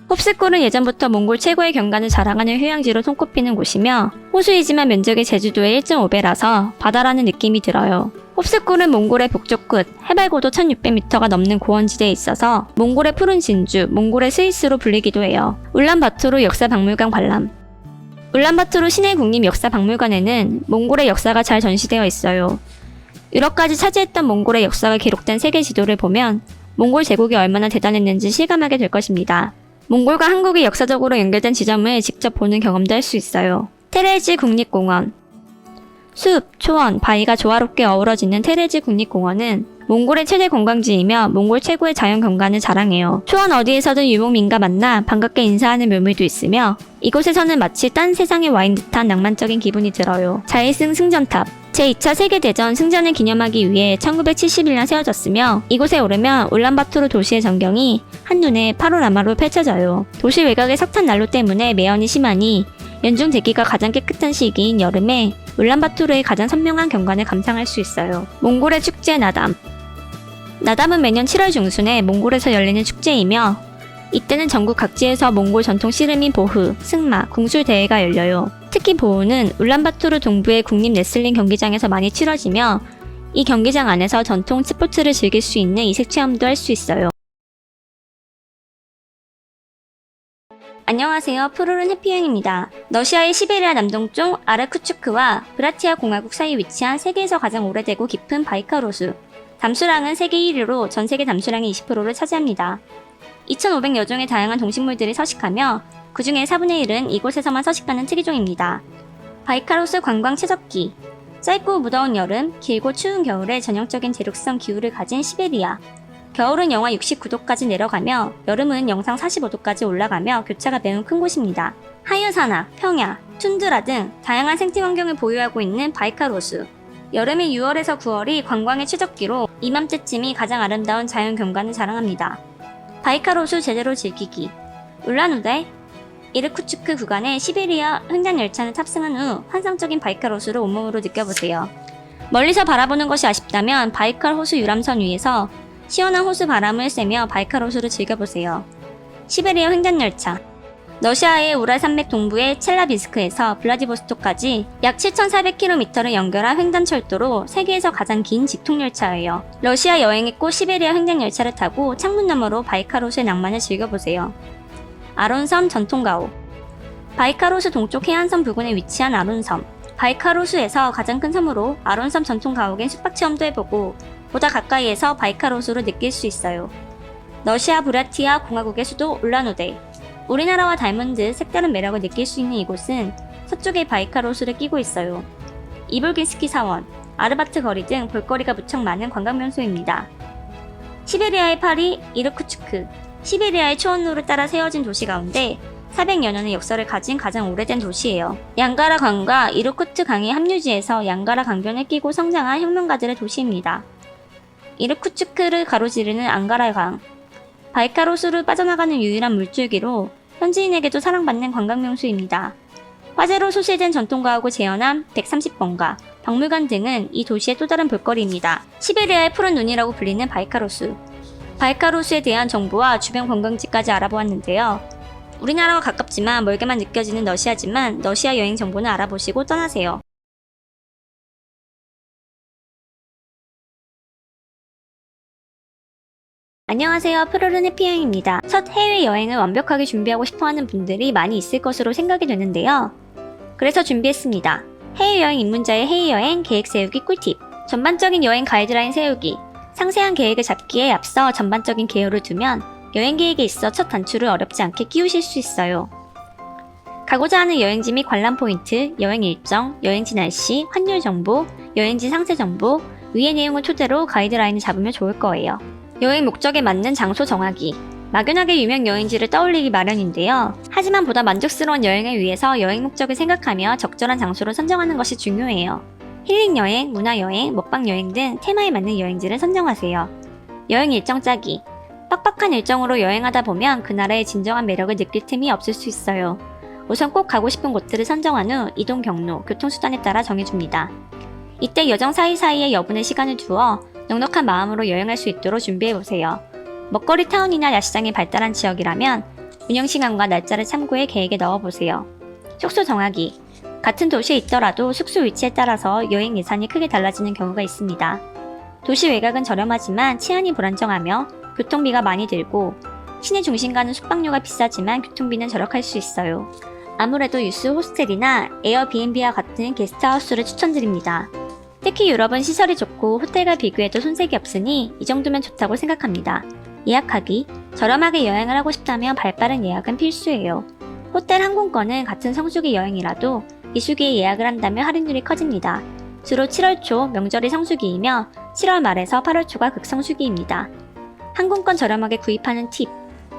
홉스골은 예전부터 몽골 최고의 경관을 자랑하는 휴양지로 손꼽히는 곳이며 호수이지만 면적이 제주도의 1.5배라서 바다라는 느낌이 들어요. 홉스골은 몽골의 북쪽 끝, 해발고도 1600m가 넘는 고원지대에 있어서 몽골의 푸른 진주, 몽골의 스위스로 불리기도 해요. 울란바토르 역사박물관 관람. 울란바토르 시내 국립 역사박물관에는 몽골의 역사가 잘 전시되어 있어요. 유럽까지 차지했던 몽골의 역사가 기록된 세계 지도를 보면 몽골 제국이 얼마나 대단했는지 실감하게 될 것입니다. 몽골과 한국이 역사적으로 연결된 지점을 직접 보는 경험도 할 수 있어요. 테레지 국립공원. 숲, 초원, 바위가 조화롭게 어우러지는 테레지 국립공원은 몽골의 최대 관광지이며 몽골 최고의 자연 경관을 자랑해요. 초원 어디에서든 유목민과 만나 반갑게 인사하는 묘미도 있으며 이곳에서는 마치 딴 세상에 와인 듯한 낭만적인 기분이 들어요. 자일승 승전탑. 제2차 세계대전 승전을 기념하기 위해 1971년 세워졌으며 이곳에 오르면 울란바토르 도시의 전경이 한눈에 파노라마로 펼쳐져요. 도시 외곽의 석탄 난로 때문에 매연이 심하니 연중 대기가 가장 깨끗한 시기인 여름에 울란바토르의 가장 선명한 경관을 감상할 수 있어요. 몽골의 축제 나담. 나담은 매년 7월 중순에 몽골에서 열리는 축제이며 이때는 전국 각지에서 몽골 전통 씨름인 보흐, 승마, 궁술 대회가 열려요. 특히 보흐는 울란바토르 동부의 국립 레슬링 경기장에서 많이 치러지며 이 경기장 안에서 전통 스포츠를 즐길 수 있는 이색 체험도 할 수 있어요. 안녕하세요. 푸르른 해피여행입니다. 러시아의 시베리아 남동쪽 아르쿠츠크와 브라티아 공화국 사이에 위치한 세계에서 가장 오래되고 깊은 바이칼 호수. 담수량은 세계 1위로 전 세계 담수량의 20%를 차지합니다. 2,500여 종의 다양한 동식물들이 서식하며 그 중에 4분의 1은 이곳에서만 서식하는 특이종입니다. 바이칼 호수 관광 최적기. 짧고 무더운 여름, 길고 추운 겨울에 전형적인 대륙성 기후를 가진 시베리아. 겨울은 영하 69도까지 내려가며 여름은 영상 45도까지 올라가며 교차가 매우 큰 곳입니다. 하유산악, 평야, 툰드라 등 다양한 생태 환경을 보유하고 있는 바이칼 호수. 여름의 6월에서 9월이 관광의 최적기로 이맘때쯤이 가장 아름다운 자연 경관을 자랑합니다. 바이칼 호수 제대로 즐기기. 울란우데, 이르쿠츠크 구간의 시베리아 횡단 열차를 탑승한 후 환상적인 바이칼 호수를 온몸으로 느껴보세요. 멀리서 바라보는 것이 아쉽다면 바이칼 호수 유람선 위에서 시원한 호수 바람을 쐬며 바이칼 호수를 즐겨보세요. 시베리아 횡단 열차. 러시아의 우랄 산맥 동부의 첼라비스크에서 블라디보스토크까지 약 7,400km를 연결한 횡단철도로 세계에서 가장 긴 직통열차예요. 러시아 여행의 꽃 시베리아 횡단열차를 타고 창문 너머로 바이칼 호수의 낭만을 즐겨보세요. 아론섬 전통가옥. 바이칼 호수 동쪽 해안섬 부근에 위치한 아론섬. 바이칼 호수에서 가장 큰 섬으로 아론섬 전통가옥엔 숙박체험도 해보고 보다 가까이에서 바이칼 호수를 느낄 수 있어요. 러시아 브라티아 공화국의 수도 울란우데. 우리나라와 닮은 듯 색다른 매력을 느낄 수 있는 이곳은 서쪽에 바이칼 호수를 끼고 있어요. 이볼긴 스키 사원, 아르바트 거리 등 볼거리가 무척 많은 관광 명소입니다. 시베리아의 파리, 이르쿠츠크. 시베리아의 초원로를 따라 세워진 도시 가운데 400여 년의 역사를 가진 가장 오래된 도시예요. 양가라 강과 이르쿠트 강의 합류지에서 양가라 강변을 끼고 성장한 혁명가들의 도시입니다. 이르쿠츠크를 가로지르는 앙가라 강. 바이칼 호수를 빠져나가는 유일한 물줄기로 현지인에게도 사랑받는 관광명소입니다. 화재로 소실된 전통가옥을 재현한 130번가, 박물관 등은 이 도시의 또 다른 볼거리입니다. 시베리아의 푸른 눈이라고 불리는 바이칼 호수. 바이칼 호수에 대한 정보와 주변 관광지까지 알아보았는데요. 우리나라와 가깝지만 멀게만 느껴지는 러시아지만 러시아 여행 정보는 알아보시고 떠나세요. 안녕하세요. 푸르른 해피여행입니다. 첫 해외여행을 완벽하게 준비하고 싶어하는 분들이 많이 있을 것으로 생각이 되는데요. 그래서 준비했습니다. 해외여행 입문자의 해외여행 계획 세우기 꿀팁. 전반적인 여행 가이드라인 세우기. 상세한 계획을 잡기에 앞서 전반적인 개요를 두면 여행 계획에 있어 첫 단추를 어렵지 않게 끼우실 수 있어요. 가고자 하는 여행지 및 관람 포인트, 여행 일정, 여행지 날씨, 환율 정보, 여행지 상세 정보, 위의 내용을 토대로 가이드라인을 잡으면 좋을 거예요. 여행 목적에 맞는 장소 정하기. 막연하게 유명 여행지를 떠올리기 마련인데요. 하지만 보다 만족스러운 여행을 위해서 여행 목적을 생각하며 적절한 장소를 선정하는 것이 중요해요. 힐링 여행, 문화 여행, 먹방 여행 등 테마에 맞는 여행지를 선정하세요. 여행 일정 짜기. 빡빡한 일정으로 여행하다 보면 그 나라의 진정한 매력을 느낄 틈이 없을 수 있어요. 우선 꼭 가고 싶은 곳들을 선정한 후 이동 경로, 교통수단에 따라 정해줍니다. 이때 여정 사이사이에 여분의 시간을 두어 넉넉한 마음으로 여행할 수 있도록 준비해보세요. 먹거리 타운이나 야시장이 발달한 지역이라면 운영시간과 날짜를 참고해 계획에 넣어보세요. 숙소 정하기. 같은 도시에 있더라도 숙소 위치에 따라서 여행 예산이 크게 달라지는 경우가 있습니다. 도시 외곽은 저렴하지만 치안이 불안정하며 교통비가 많이 들고 시내 중심가는 숙박료가 비싸지만 교통비는 절약할 수 있어요. 아무래도 유스 호스텔이나 에어비앤비와 같은 게스트하우스를 추천드립니다. 특히 유럽은 시설이 좋고 호텔과 비교해도 손색이 없으니 이 정도면 좋다고 생각합니다. 예약하기. 저렴하게 여행을 하고 싶다면 발빠른 예약은 필수예요. 호텔 항공권은 같은 성수기 여행이라도 이 시기에 예약을 한다면 할인율이 커집니다. 주로 7월 초 명절이 성수기이며 7월 말에서 8월 초가 극성수기입니다. 항공권 저렴하게 구입하는 팁.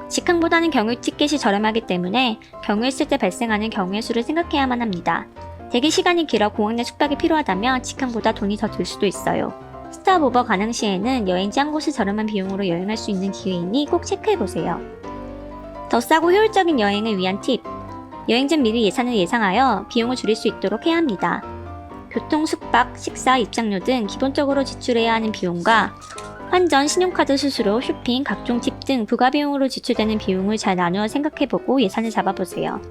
직항보다는 경유 티켓이 저렴하기 때문에 경유했을 때 발생하는 경유의 수를 생각해야만 합니다. 대기 시간이 길어 공항 내 숙박이 필요하다면 직항보다 돈이 더 들 수도 있어요. 스탑오버 가능 시에는 여행지 한 곳을 저렴한 비용으로 여행할 수 있는 기회이니 꼭 체크해보세요. 더 싸고 효율적인 여행을 위한 팁. 여행 전 미리 예산을 예상하여 비용을 줄일 수 있도록 해야 합니다. 교통, 숙박, 식사, 입장료 등 기본적으로 지출해야 하는 비용과 환전, 신용카드 수수료, 쇼핑, 각종 팁 등 부가비용으로 지출되는 비용을 잘 나누어 생각해보고 예산을 잡아보세요.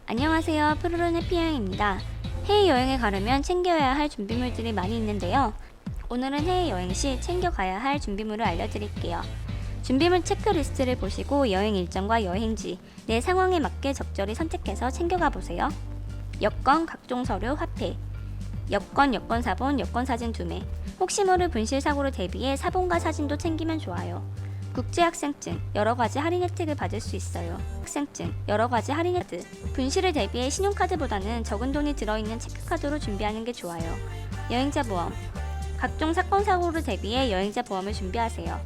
안녕하세요. 푸르른 해피여행입니다. 해외여행에 가려면 챙겨야 할 준비물들이 많이 있는데요. 오늘은 해외여행 시 챙겨가야 할 준비물을 알려드릴게요. 준비물 체크리스트를 보시고 여행 일정과 여행지, 내 상황에 맞게 적절히 선택해서 챙겨가 보세요. 여권, 각종 서류, 화폐. 여권, 여권사본, 여권사진 2매. 혹시 모를 분실사고를 대비해 사본과 사진도 챙기면 좋아요. 국제학생증, 여러가지 할인 혜택을 받을 수 있어요. 학생증, 여러가지 할인 혜택. 분실을 대비해 신용카드보다는 적은 돈이 들어있는 체크카드로 준비하는 게 좋아요. 여행자 보험. 각종 사건 사고를 대비해 여행자 보험을 준비하세요.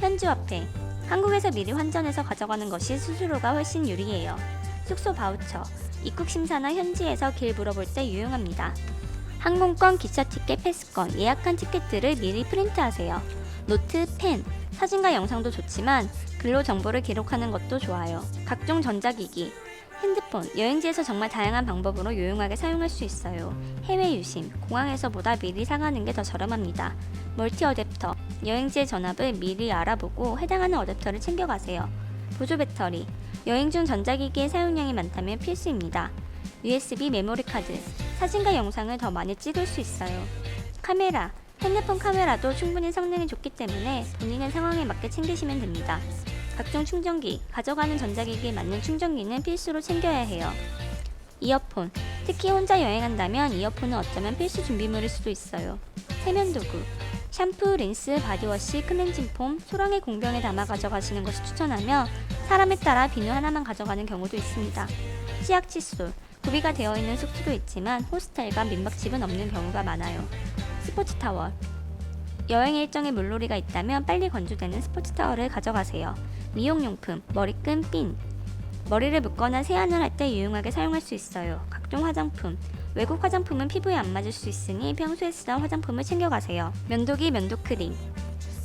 현지화폐. 한국에서 미리 환전해서 가져가는 것이 수수료가 훨씬 유리해요. 숙소 바우처. 입국 심사나 현지에서 길 물어볼 때 유용합니다. 항공권, 기차 티켓, 패스권, 예약한 티켓들을 미리 프린트하세요. 노트, 펜, 사진과 영상도 좋지만 글로 정보를 기록하는 것도 좋아요. 각종 전자기기, 핸드폰, 여행지에서 정말 다양한 방법으로 유용하게 사용할 수 있어요. 해외 유심, 공항에서보다 미리 사가는 게 더 저렴합니다. 멀티 어댑터, 여행지의 전압을 미리 알아보고 해당하는 어댑터를 챙겨가세요. 보조 배터리, 여행 중 전자기기의 사용량이 많다면 필수입니다. USB 메모리 카드, 사진과 영상을 더 많이 찍을 수 있어요. 카메라, 핸드폰 카메라도 충분히 성능이 좋기 때문에 본인의 상황에 맞게 챙기시면 됩니다. 각종 충전기, 가져가는 전자기기에 맞는 충전기는 필수로 챙겨야 해요. 이어폰, 특히 혼자 여행한다면 이어폰은 어쩌면 필수 준비물일 수도 있어요. 세면도구, 샴푸, 린스, 바디워시, 클렌징 폼, 소량의 공병에 담아 가져가시는 것을 추천하며 사람에 따라 비누 하나만 가져가는 경우도 있습니다. 치약, 칫솔, 구비가 되어 있는 숙소도 있지만 호스텔과 민박집은 없는 경우가 많아요. 스포츠 타월, 여행 일정에 물놀이가 있다면 빨리 건조되는 스포츠 타월을 가져가세요. 미용용품, 머리끈, 핀, 머리를 묶거나 세안을 할 때 유용하게 사용할 수 있어요. 각종 화장품, 외국 화장품은 피부에 안 맞을 수 있으니 평소에 쓰던 화장품을 챙겨가세요. 면도기, 면도크림,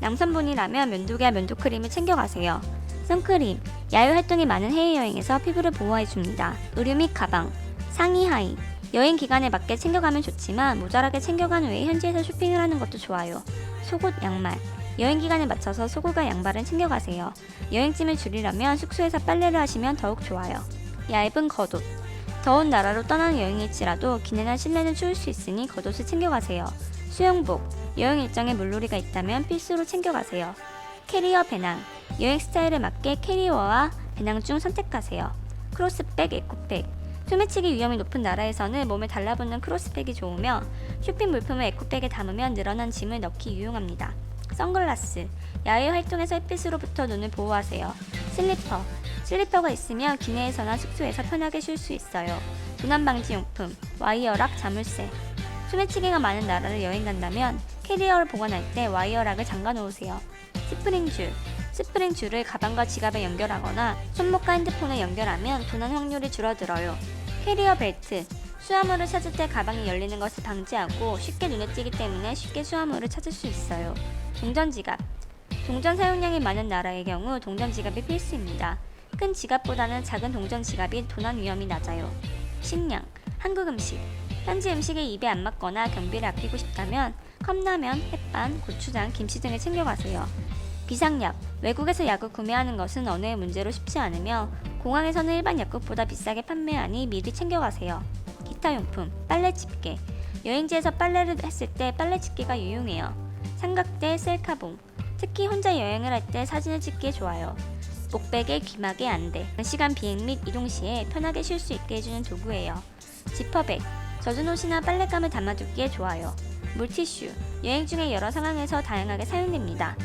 남성분이라면 면도기와 면도크림을 챙겨가세요. 선크림, 야외활동이 많은 해외여행에서 피부를 보호해줍니다. 의류 및 가방, 상의, 하의, 여행 기간에 맞게 챙겨가면 좋지만 모자라게 챙겨간 후에 현지에서 쇼핑을 하는 것도 좋아요. 속옷, 양말, 여행 기간에 맞춰서 속옷과 양말은 챙겨가세요. 여행짐을 줄이려면 숙소에서 빨래를 하시면 더욱 좋아요. 얇은 겉옷, 더운 나라로 떠나는 여행일지라도 기내나 실내는 추울 수 있으니 겉옷을 챙겨가세요. 수영복, 여행 일정에 물놀이가 있다면 필수로 챙겨가세요. 캐리어 배낭, 여행 스타일에 맞게 캐리어와 배낭 중 선택하세요. 크로스백, 에코백, 소매치기 위험이 높은 나라에서는 몸에 달라붙는 크로스백이 좋으며 쇼핑 물품을 에코백에 담으면 늘어난 짐을 넣기 유용합니다. 선글라스, 야외 활동에서 햇빛으로부터 눈을 보호하세요. 슬리퍼, 슬리퍼가 있으면 기내에서나 숙소에서 편하게 쉴 수 있어요. 도난 방지 용품, 와이어락, 자물쇠, 소매치기가 많은 나라를 여행 간다면 캐리어를 보관할 때 와이어락을 잠가 놓으세요. 스프링줄, 스프링줄을 가방과 지갑에 연결하거나 손목과 핸드폰에 연결하면 도난 확률이 줄어들어요. 캐리어 벨트, 수화물을 찾을 때 가방이 열리는 것을 방지하고 쉽게 눈에 띄기 때문에 쉽게 수화물을 찾을 수 있어요. 동전 지갑, 동전 사용량이 많은 나라의 경우 동전 지갑이 필수입니다. 큰 지갑보다는 작은 동전 지갑이 도난 위험이 낮아요. 식량, 한국 음식, 현지 음식이 입에 안 맞거나 경비를 아끼고 싶다면 컵라면, 햇반, 고추장, 김치 등을 챙겨가세요. 비상약, 외국에서 약을 구매하는 것은 언어의 문제로 쉽지 않으며 공항에서는 일반 약국보다 비싸게 판매하니 미리 챙겨가세요. 기타 용품, 빨래 집게, 여행지에서 빨래를 했을 때 빨래 집게가 유용해요. 삼각대, 셀카봉, 특히 혼자 여행을 할 때 사진을 찍기에 좋아요. 목베개, 귀마개, 안대, 장시간 비행 및 이동 시에 편하게 쉴 수 있게 해주는 도구예요. 지퍼백, 젖은 옷이나 빨랫감을 담아두기에 좋아요. 물티슈, 여행 중에 여러 상황에서 다양하게 사용됩니다.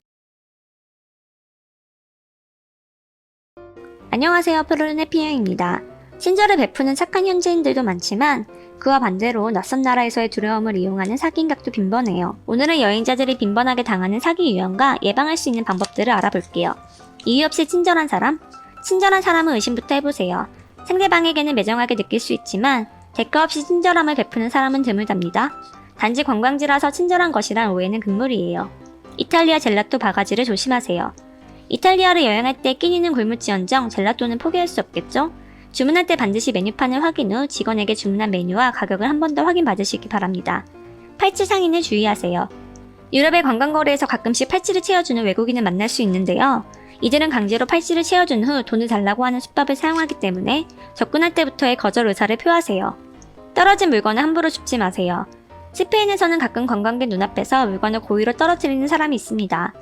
안녕하세요. 푸르른 해피여행입니다. 친절을 베푸는 착한 현지인들도 많지만 그와 반대로 낯선 나라에서의 두려움을 이용하는 사기인각도 빈번해요. 오늘은 여행자들이 빈번하게 당하는 사기 유형과 예방할 수 있는 방법들을 알아볼게요. 이유 없이 친절한 사람? 친절한 사람은 의심부터 해보세요. 상대방에게는 매정하게 느낄 수 있지만 대가 없이 친절함을 베푸는 사람은 드물답니다. 단지 관광지라서 친절한 것이란 오해는 금물이에요. 이탈리아 젤라또 바가지를 조심하세요. 이탈리아를 여행할 때 끼니는 굶을지언정 젤라또는 포기할 수 없겠죠? 주문할 때 반드시 메뉴판을 확인 후 직원에게 주문한 메뉴와 가격을 한 번 더 확인받으시기 바랍니다. 팔찌 상인을 주의하세요. 유럽의 관광거리에서 가끔씩 팔찌를 채워주는 외국인을 만날 수 있는데요. 이들은 강제로 팔찌를 채워준 후 돈을 달라고 하는 수법을 사용하기 때문에 접근할 때부터의 거절 의사를 표하세요. 떨어진 물건을 함부로 줍지 마세요. 스페인에서는 가끔 관광객 눈앞에서 물건을 고의로 떨어뜨리는 사람이 있습니다.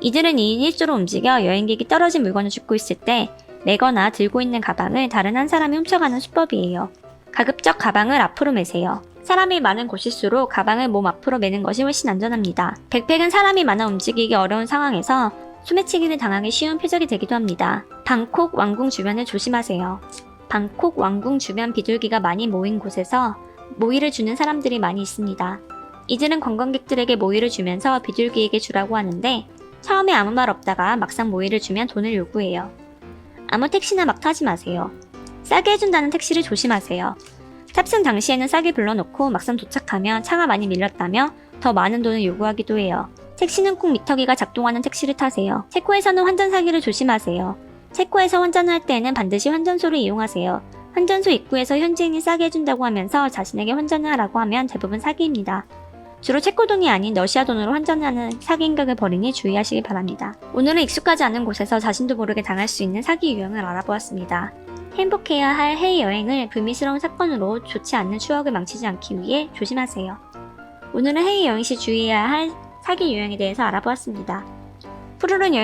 이들은 2인 1조로 움직여 여행객이 떨어진 물건을 줍고 있을 때 메거나 들고 있는 가방을 다른 한 사람이 훔쳐가는 수법이에요. 가급적 가방을 앞으로 매세요. 사람이 많은 곳일수록 가방을 몸 앞으로 매는 것이 훨씬 안전합니다. 백팩은 사람이 많아 움직이기 어려운 상황에서 소매치기를 당하기 쉬운 표적이 되기도 합니다. 방콕 왕궁 주변을 조심하세요. 방콕 왕궁 주변 비둘기가 많이 모인 곳에서 모이를 주는 사람들이 많이 있습니다. 이들은 관광객들에게 모이를 주면서 비둘기에게 주라고 하는데 처음에 아무 말 없다가 막상 모이를 주면 돈을 요구해요. 아무 택시나 막 타지 마세요. 싸게 해준다는 택시를 조심하세요. 탑승 당시에는 싸게 불러놓고 막상 도착하면 차가 많이 밀렸다며 더 많은 돈을 요구하기도 해요. 택시는 꼭 미터기가 작동하는 택시를 타세요. 체코에서는 환전 사기를 조심하세요. 체코에서 환전을 할 때에는 반드시 환전소를 이용하세요. 환전소 입구에서 현지인이 싸게 해준다고 하면서 자신에게 환전을 하라고 하면 대부분 사기입니다. 주로 체코 돈이 아닌 러시아 돈으로 환전하는 사기 행각을 벌이니 주의하시기 바랍니다. 오늘은 익숙하지 않은 곳에서 자신도 모르게 당할 수 있는 사기 유형을 알아보았습니다. 행복해야 할 해외여행을 불미스러운 사건으로 좋지 않는 추억을 망치지 않기 위해 조심하세요. 오늘은 해외여행 시 주의해야 할 사기 유형에 대해서 알아보았습니다. 푸르른